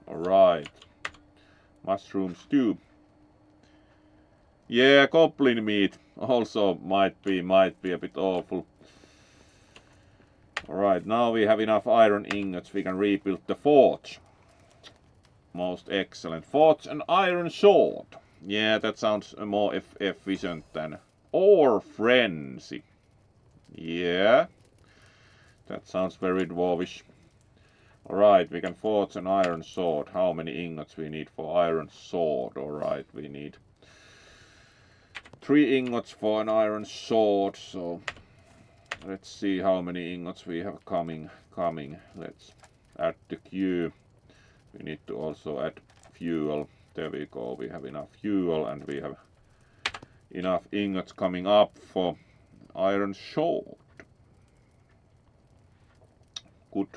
S1: Alright. Mushroom stew. Yeah, goblin meat also might be a bit awful. Alright, now we have enough iron ingots. We can rebuild the forge. Most excellent. Forge and iron sword. Yeah, that sounds more efficient than ore frenzy. Yeah. That sounds very dwarvish. Alright, we can forge an iron sword. How many ingots we need for iron sword? Alright, we need 3 ingots for an iron sword, so let's see how many ingots we have coming. Let's add the queue. We need to also add fuel. There we go, we have enough fuel and we have enough ingots coming up for iron sword. Good.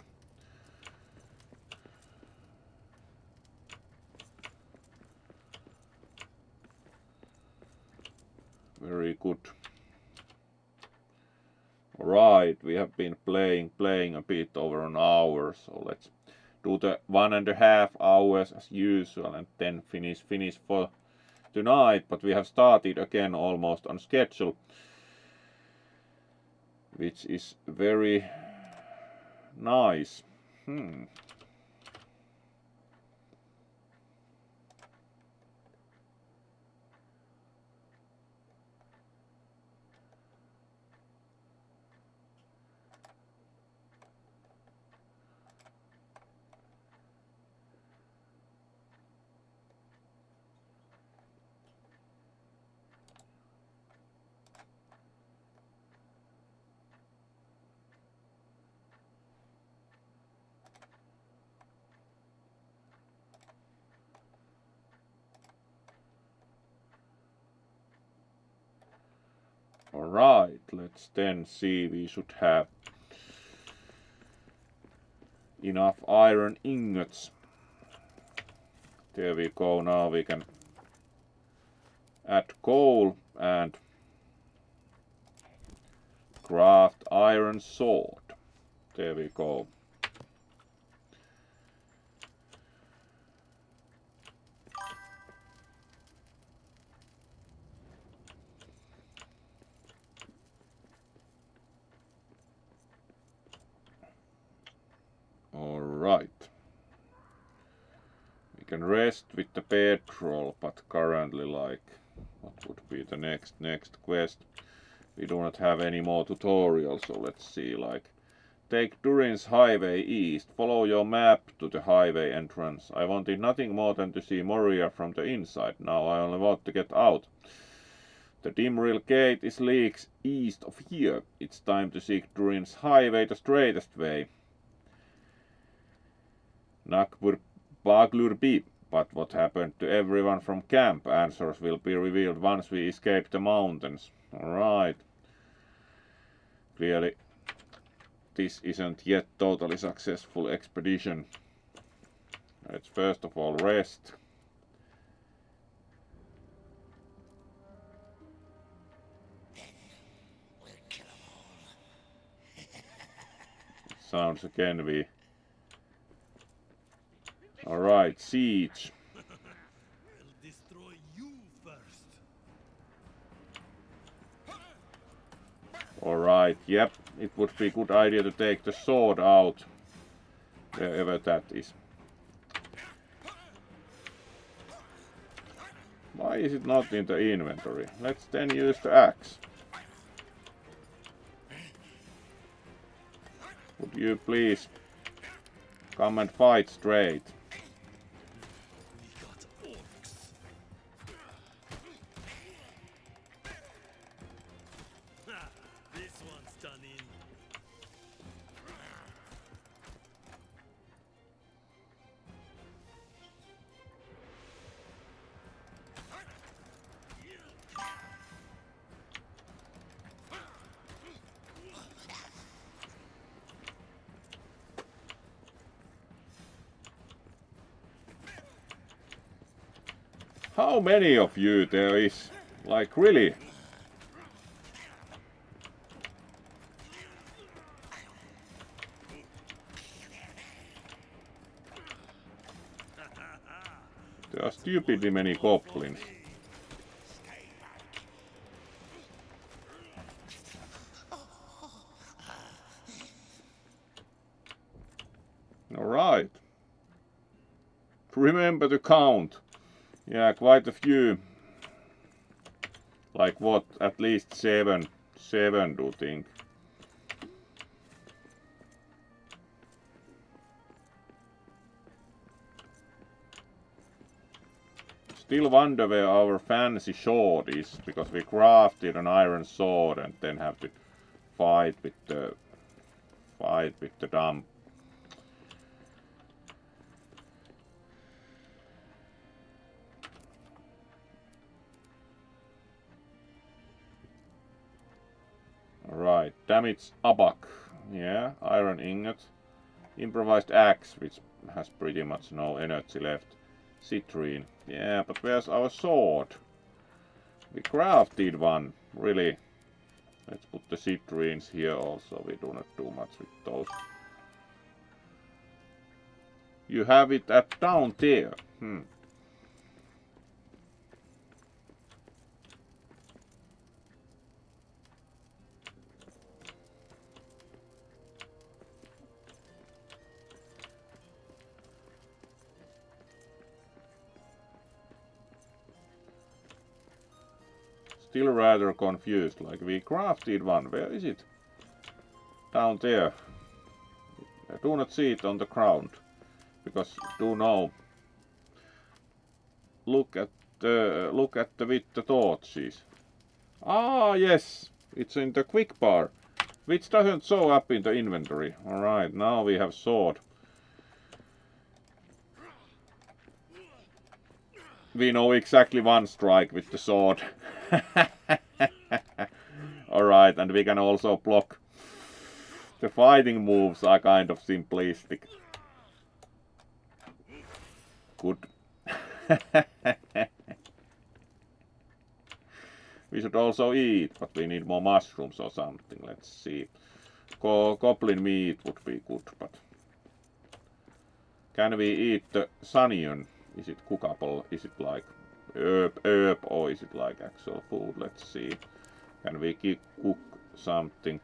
S1: Very good. Alright, we have been playing a bit over an hour, so let's do the 1.5 hours as usual and then finish for tonight. But we have started again almost on schedule, which is very nice. Alright, let's then see, we should have enough iron ingots. There we go, now we can add coal and craft iron sword. There we go. Alright. We can rest with the petrol, but currently, like, what would be the next quest? We do not have any more tutorials, so let's see, like, take Durin's highway east, follow your map to the highway entrance. I wanted nothing more than to see Moria from the inside, now I only want to get out. The Dimril gate is leagues east of here. It's time to seek Durin's highway the straightest way. Nakbur Baglur Bi, but what happened to everyone from camp? Answers will be revealed once we escape the mountains. Alright. Clearly, this isn't yet totally successful expedition. Let's first of all rest.
S6: We'll kill 'em all.
S1: Sounds again we... Alright, siege.
S5: I'll destroy you first.
S1: Alright, yep, it would be a good idea to take the sword out, wherever that is. Why is it not in the inventory? Let's then use the axe. Would you please come and fight straight?
S5: We got orcs. Ha, this one's done in.
S1: How many of you there is? Like, really? There are stupidly many goblins. Alright. Remember to count. Yeah, quite a few. Like what? At least 7. 7, do you think? still wonder where our fancy sword is, because we crafted an iron sword and then have to fight with the dump. Alright, damage abac. Yeah, iron ingot. Improvised axe, which has pretty much no energy left. Citrine. Yeah, but where's our sword? We crafted one, really. Let's put the citrines here also. We do not do much with those. You have it at down there. Still rather confused, like we crafted one. Where is it? Down there. I do not see it on the ground, because do know. Look at the with the torches. Ah, yes, it's in the quick bar, which doesn't show up in the inventory. Alright, now we have sword. We know exactly one strike with the sword. Alright, and we can also block. The fighting moves are kind of simplistic. Good. We should also eat, but we need more mushrooms or something. Let's see. Goblin meat would be good, but... Can we eat the sunion? Is it cookable? Is it like herb or is it like actual food? Let's see. Can we cook something?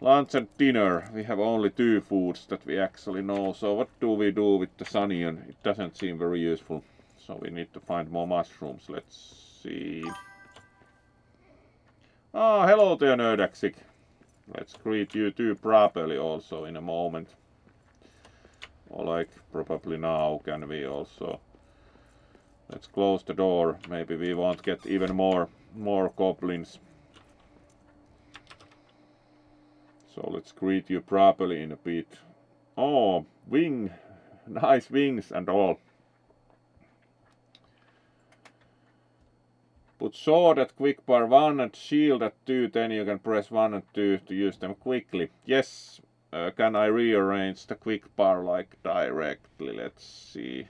S1: Lunch and dinner. We have only 2 foods that we actually know. So what do we do with the sunion? It doesn't seem very useful. So we need to find more mushrooms. Let's see. Ah, hello there, Nerdaxic. Let's greet you two properly also in a moment. Or like probably now can we also. Let's close the door. Maybe we won't get even more goblins. So let's greet you properly in a bit. Oh, wing. Nice wings and all. Put sword at quick bar 1 and shield at 2, then you can press 1 and 2 to use them quickly. Yes, can I rearrange the quick bar like directly? Let's see.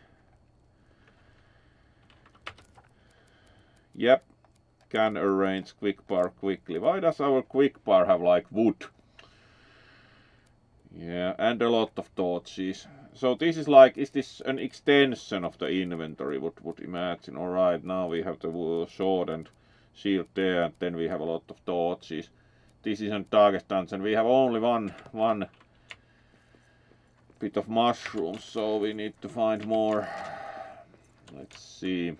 S1: Yep, can arrange quick bar quickly. Why does our quick bar have like wood? Yeah, and a lot of torches. So this is like, is this an extension of the inventory? Would imagine. Alright, now we have the sword and shield there, and then we have a lot of torches. This isn't Darkest Dungeon. We have only one bit of mushrooms, so we need to find more. Let's see.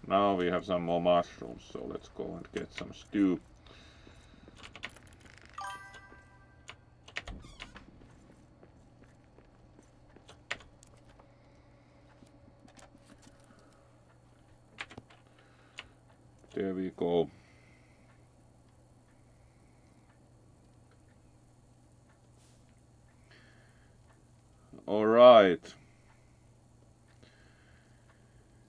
S1: Now we have some more mushrooms, so let's go and get some stew. There we go. All right.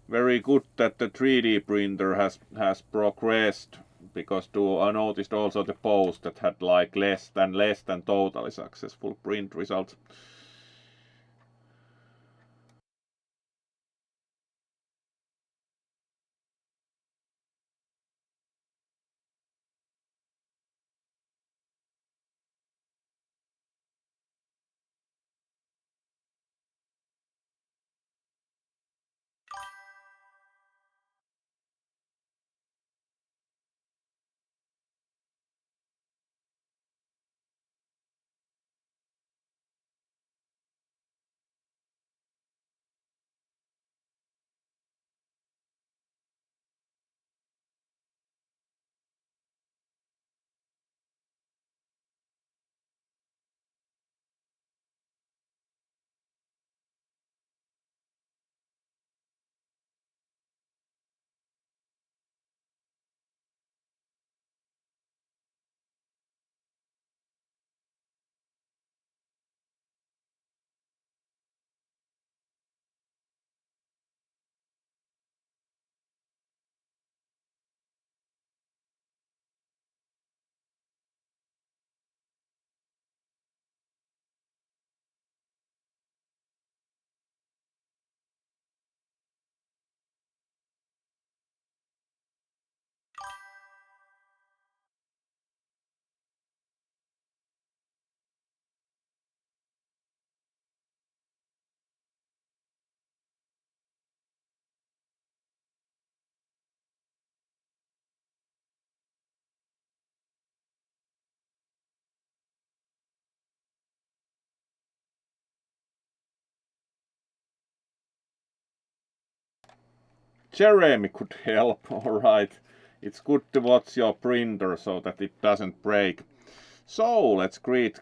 S1: Very good that the 3D printer has progressed, because I noticed also the post that had like less than totally successful print results. Jeremy could help. Alright. It's good to watch your printer so that it doesn't break. So let's greet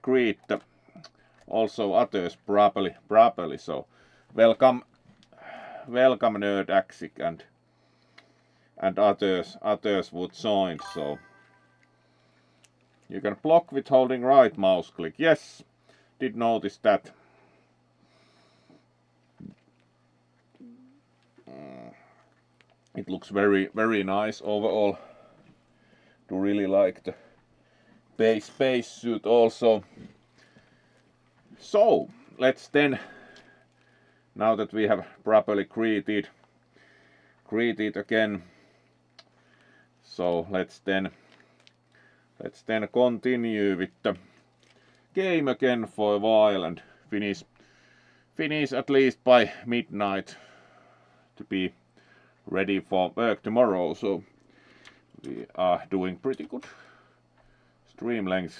S1: also others properly. So welcome Nerd Axic and others would join. So you can block with holding right mouse click. Yes, did notice that. It looks very nice overall. Do really like the base suit also. So let's then, now that we have properly greeted again, so let's then continue with the game again for a while and finish at least by midnight to be ready for work tomorrow. So we are doing pretty good stream length.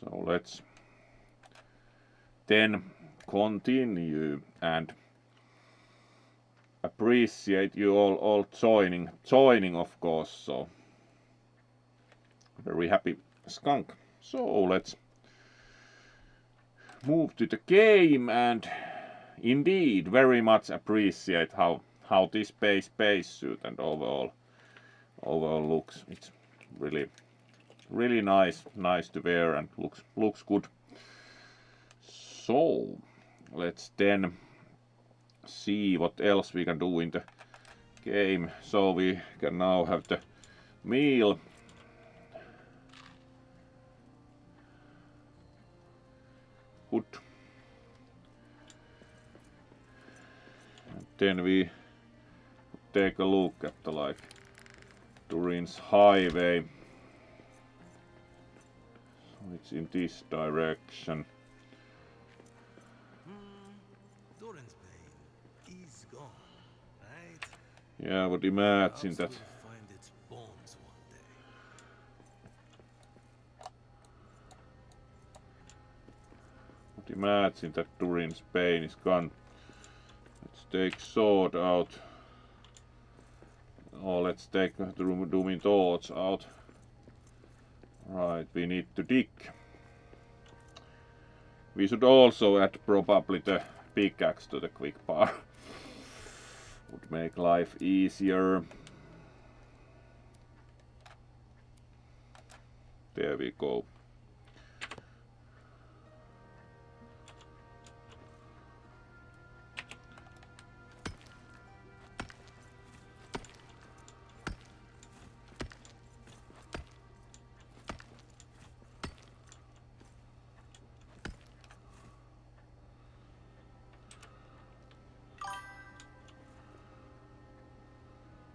S1: So let's then continue and appreciate you all joining of course. So very happy skunk. So let's move to the game, and indeed very much appreciate how this base suit and overall looks. It's really nice to wear and looks good. So let's then see what else we can do in the game. So we can now have the meal. Good. And then we take a look at the Turin's highway. So it's in this direction.
S5: Doran's pain is gone, right?
S1: Yeah, I would imagine that.
S5: We'll find its bones one day.
S1: Would imagine that Turin's pain is gone. Let's take sword out. Or let's take the dooming torch out. Right, we need to dig. We should also add probably the pickaxe to the quick bar. Would make life easier. There we go.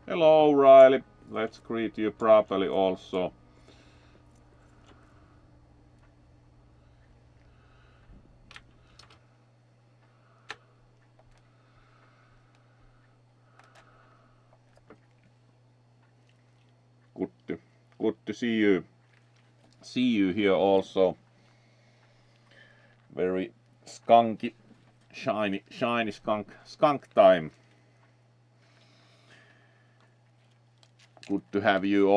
S1: Hello, Riley. Let's greet you properly also. Good to see you. See you here also. Very skunky, shiny skunk time. Good to have you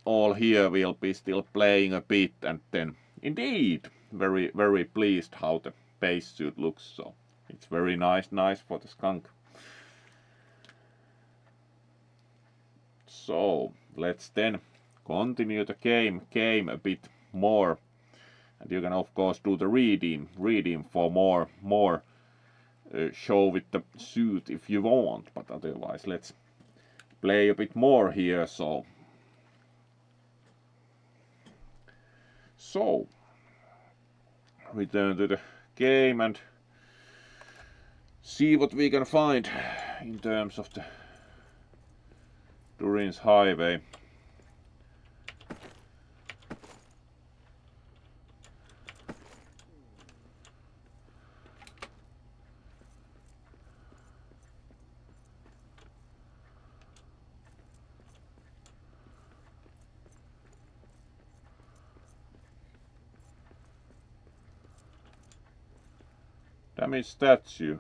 S1: all here. We'll be still playing a bit, and then indeed very pleased how the base suit looks. So it's very nice for the skunk. So let's then continue the game a bit more, and you can of course do the reading for more show with the suit if you want, but otherwise let's play a bit more here. So return to the game and see what we can find in terms of the Turin's highway. Damage statue.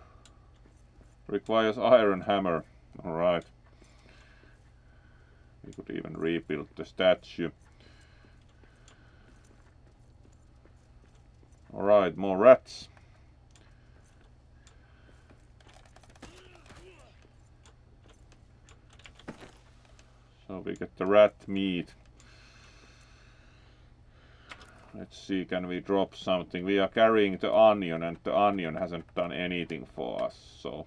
S1: Requires iron hammer. Alright. We could even rebuild the statue. Alright, more rats. So we get the rat meat. Let's see, can we drop something? We are carrying the onion and the onion hasn't done anything for us, so...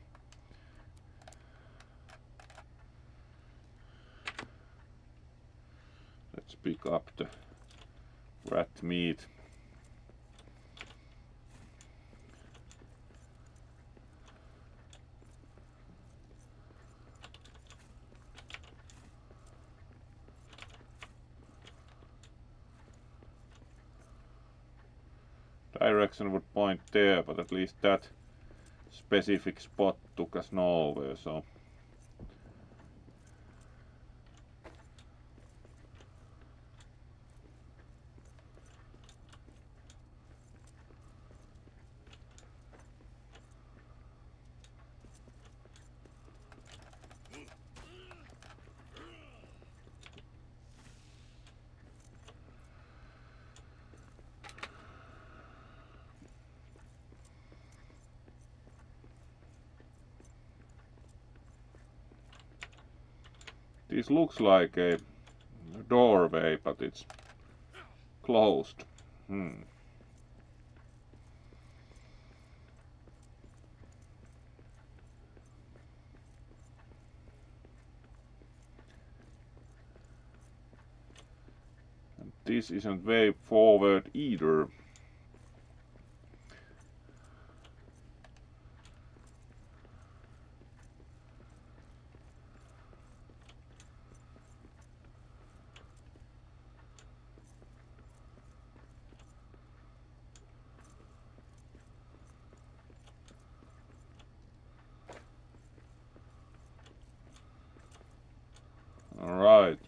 S1: Let's pick up the rat meat. Direction would point there, but at least that specific spot took us nowhere, so... This looks like a doorway, but it's closed. And this isn't way forward either. Alright.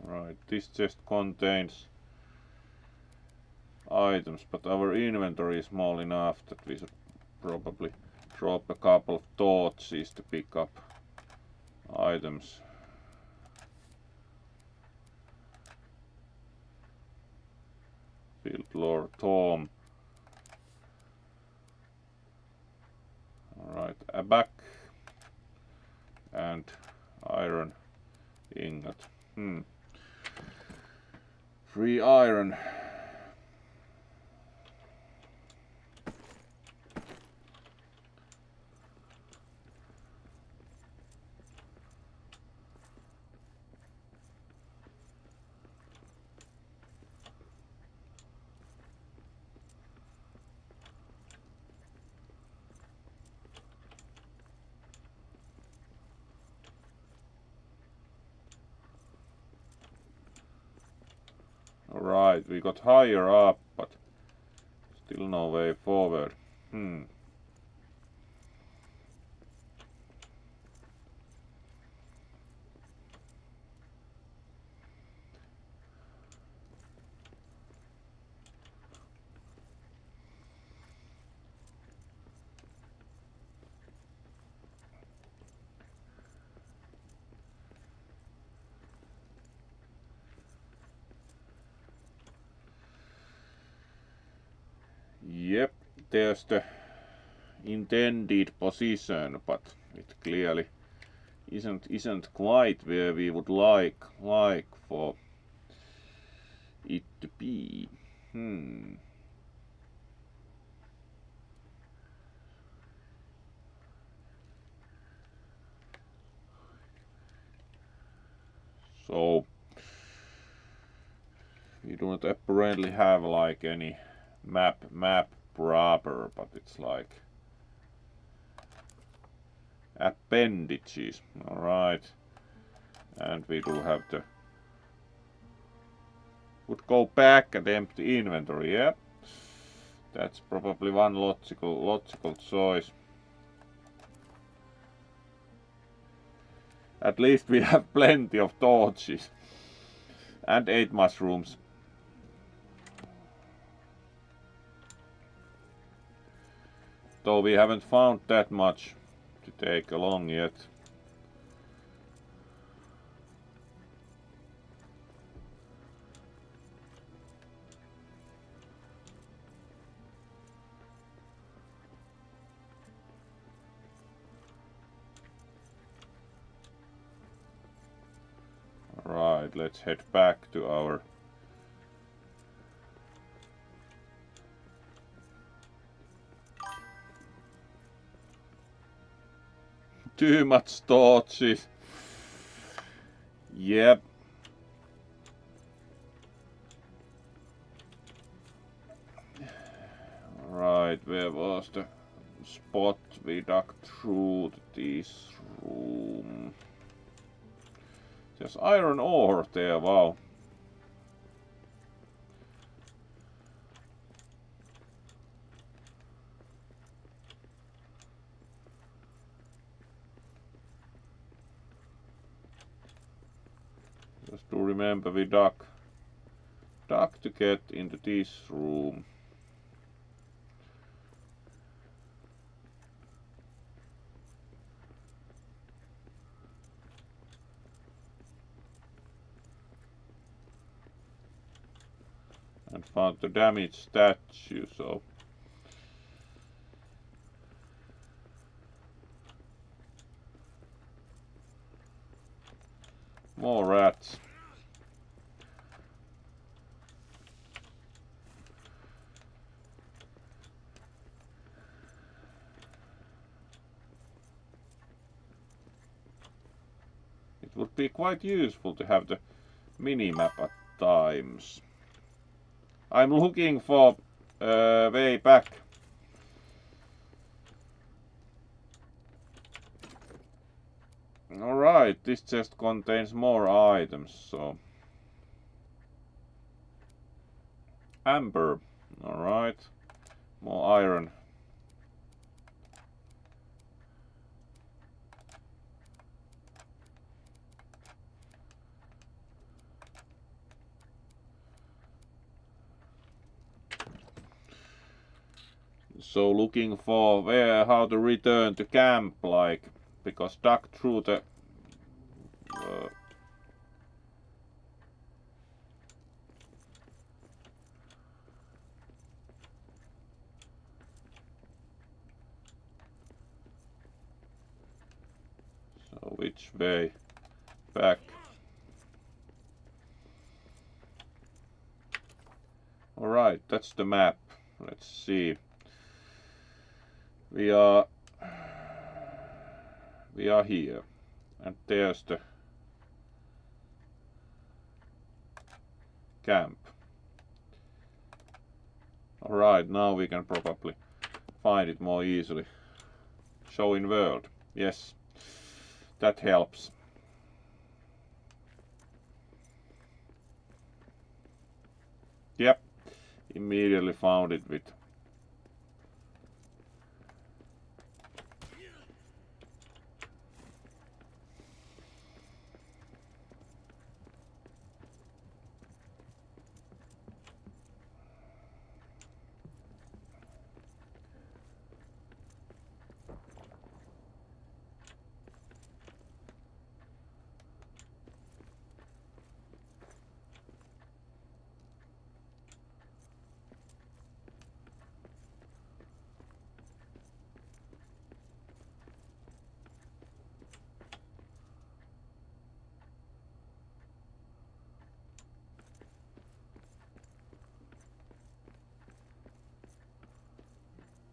S1: Alright, this chest contains items, but our inventory is small enough that we should probably drop a couple of torches to pick up items. Field Lord Tom. Alright, a back and iron ingot. 3 iron. Alright, we got higher up, but still no way forward. Yep, there's the intended position, but it clearly isn't quite where we would like for it to be. So we don't apparently have like any map proper, but it's like appendages. Alright, and we do have to would go back and empty inventory. Yeah, that's probably one logical choice. At least we have plenty of torches and 8 mushrooms. Though we haven't found that much to take along yet. Right, let's head back to our too much torches. Yep. Right, where was the spot we dug through this room? There's iron ore there, wow. Just to remember, we dug to get into this room. And found the damaged statue, so more rats. It would be quite useful to have the mini-map at times. I'm looking for a way back. Alright, this chest contains more items, so... Amber. Alright. More iron. So looking for how to return to camp, like, because dug through the so which way back? Alright, that's the map. Let's see. We are here, and there's the camp. Alright, now we can probably find it more easily. Show in world. Yes, that helps. Yep, immediately found it with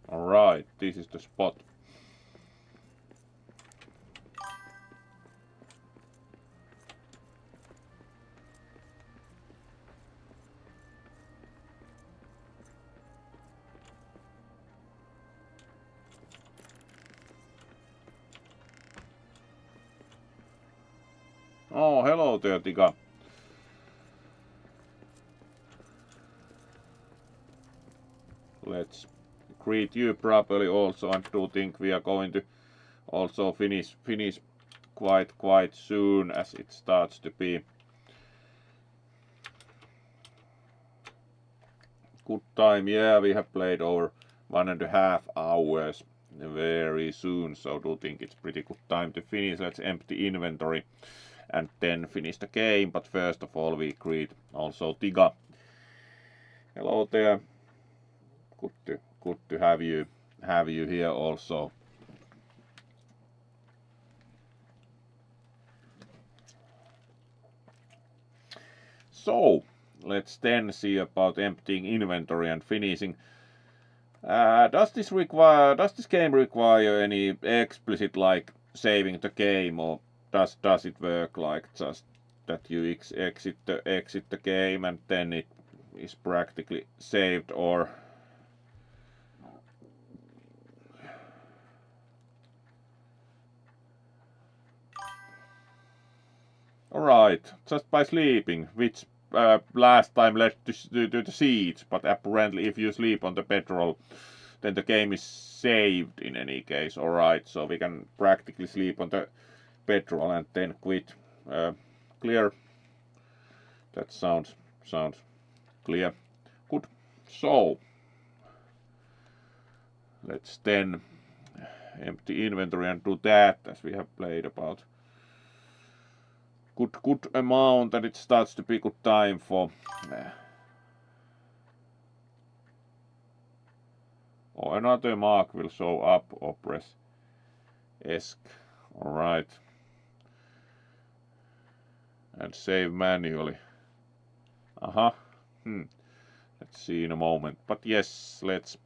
S1: Alright, this is the spot. Oh, hello there, Tika. Let's greet you properly also, and do think we are going to also finish quite soon, as it starts to be good time. Yeah, we have played over 1.5 hours very soon, so do think it's pretty good time to finish. Let's empty inventory and then finish the game, but first of all we greet also Tiga. Hello there. Good to have you here also. So let's then see about emptying inventory and finishing. Does this game require any explicit like saving the game, or does it work like just that you exit the game and then it is practically saved, or alright, just by sleeping, which last time led to the siege, but apparently if you sleep on the petrol, then the game is saved in any case. Alright, so we can practically sleep on the petrol and then quit. Clear. That sounds clear. Good. So let's then empty inventory and do that, as we have played about good amount, and it starts to be good time for or another mark will show up, or press ESC. Alright, and save manually. Let's see in a moment, but yes, let's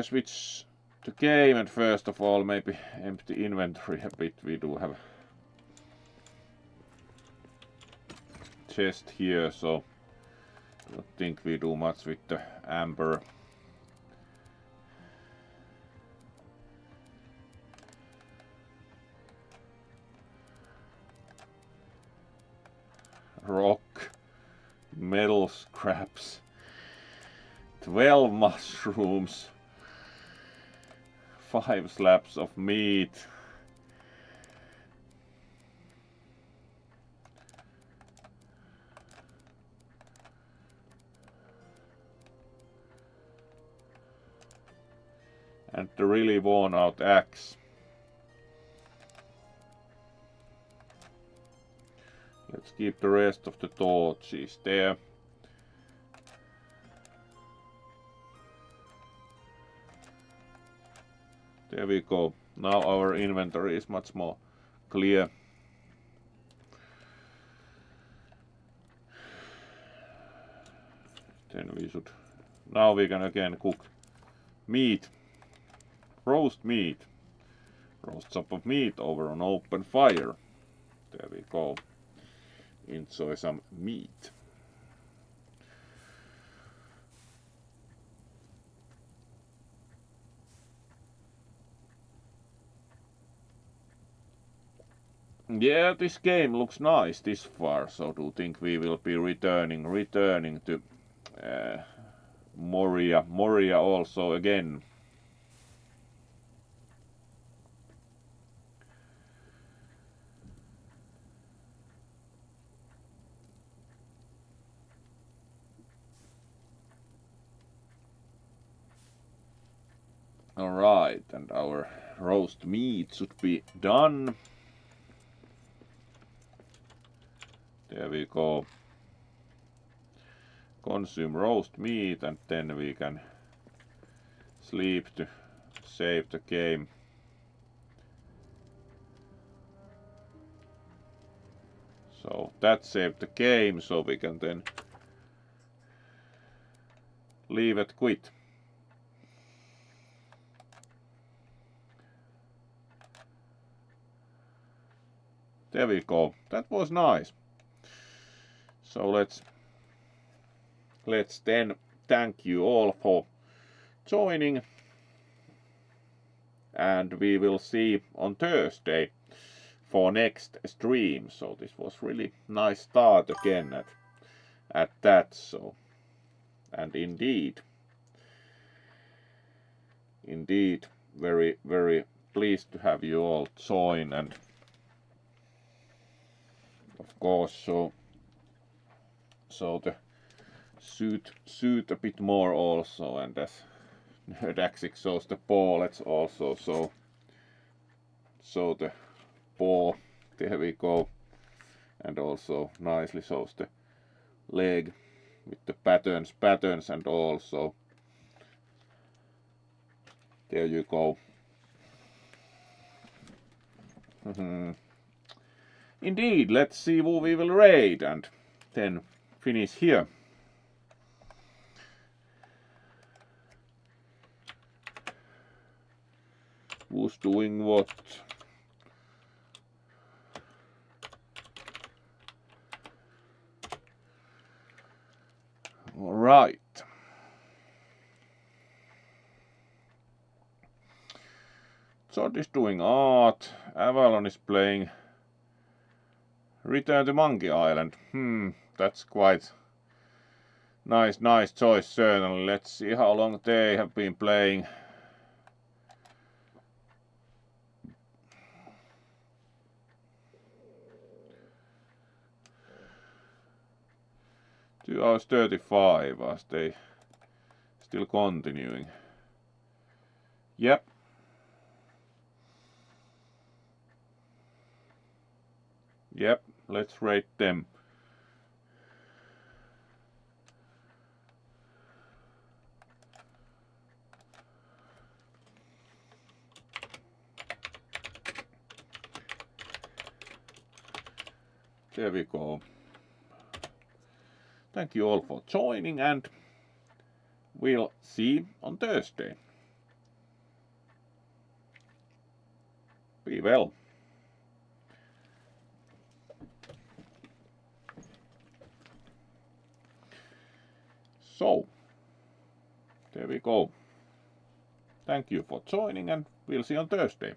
S1: switch to game, and first of all maybe empty inventory a bit. We do have chest here, so I don't think we do much with the amber. Rock, metal scraps, 12 mushrooms, 5 slabs of meat. And the really worn out axe. Let's keep the rest of the torches there. There we go. Now our inventory is much more clear. Then we should... Now we can again cook meat. Roast meat. Roast chop of meat over an open fire. There we go. Enjoy some meat. Yeah, this game looks nice this far, so do think we will be returning to Moria also again. Alright, and our roast meat should be done. There we go. Consume roast meat, and then we can sleep to save the game. So that saved the game, so we can then leave it quit. There we go. That was nice. So let's then thank you all for joining, and we will see on Thursday for next stream. So this was really nice start again at that. So, and indeed very pleased to have you all join, and of course so the suit a bit more also, and as Daxic shows the paw, let's also show the paw. There we go. And also nicely shows the leg with the patterns and also there you go. Indeed, let's see who we will raid and then finish here. Who's doing what? All right. Zod is doing art. Avalon is playing Return to Monkey Island. That's quite nice choice certainly. Let's see how long they have been playing. Two hours 35. Are they still continuing? Yep. Yep, let's rate them. There we go. Thank you all for joining, and we'll see on Thursday. Be well. So, there we go. Thank you for joining, and we'll see you on Thursday.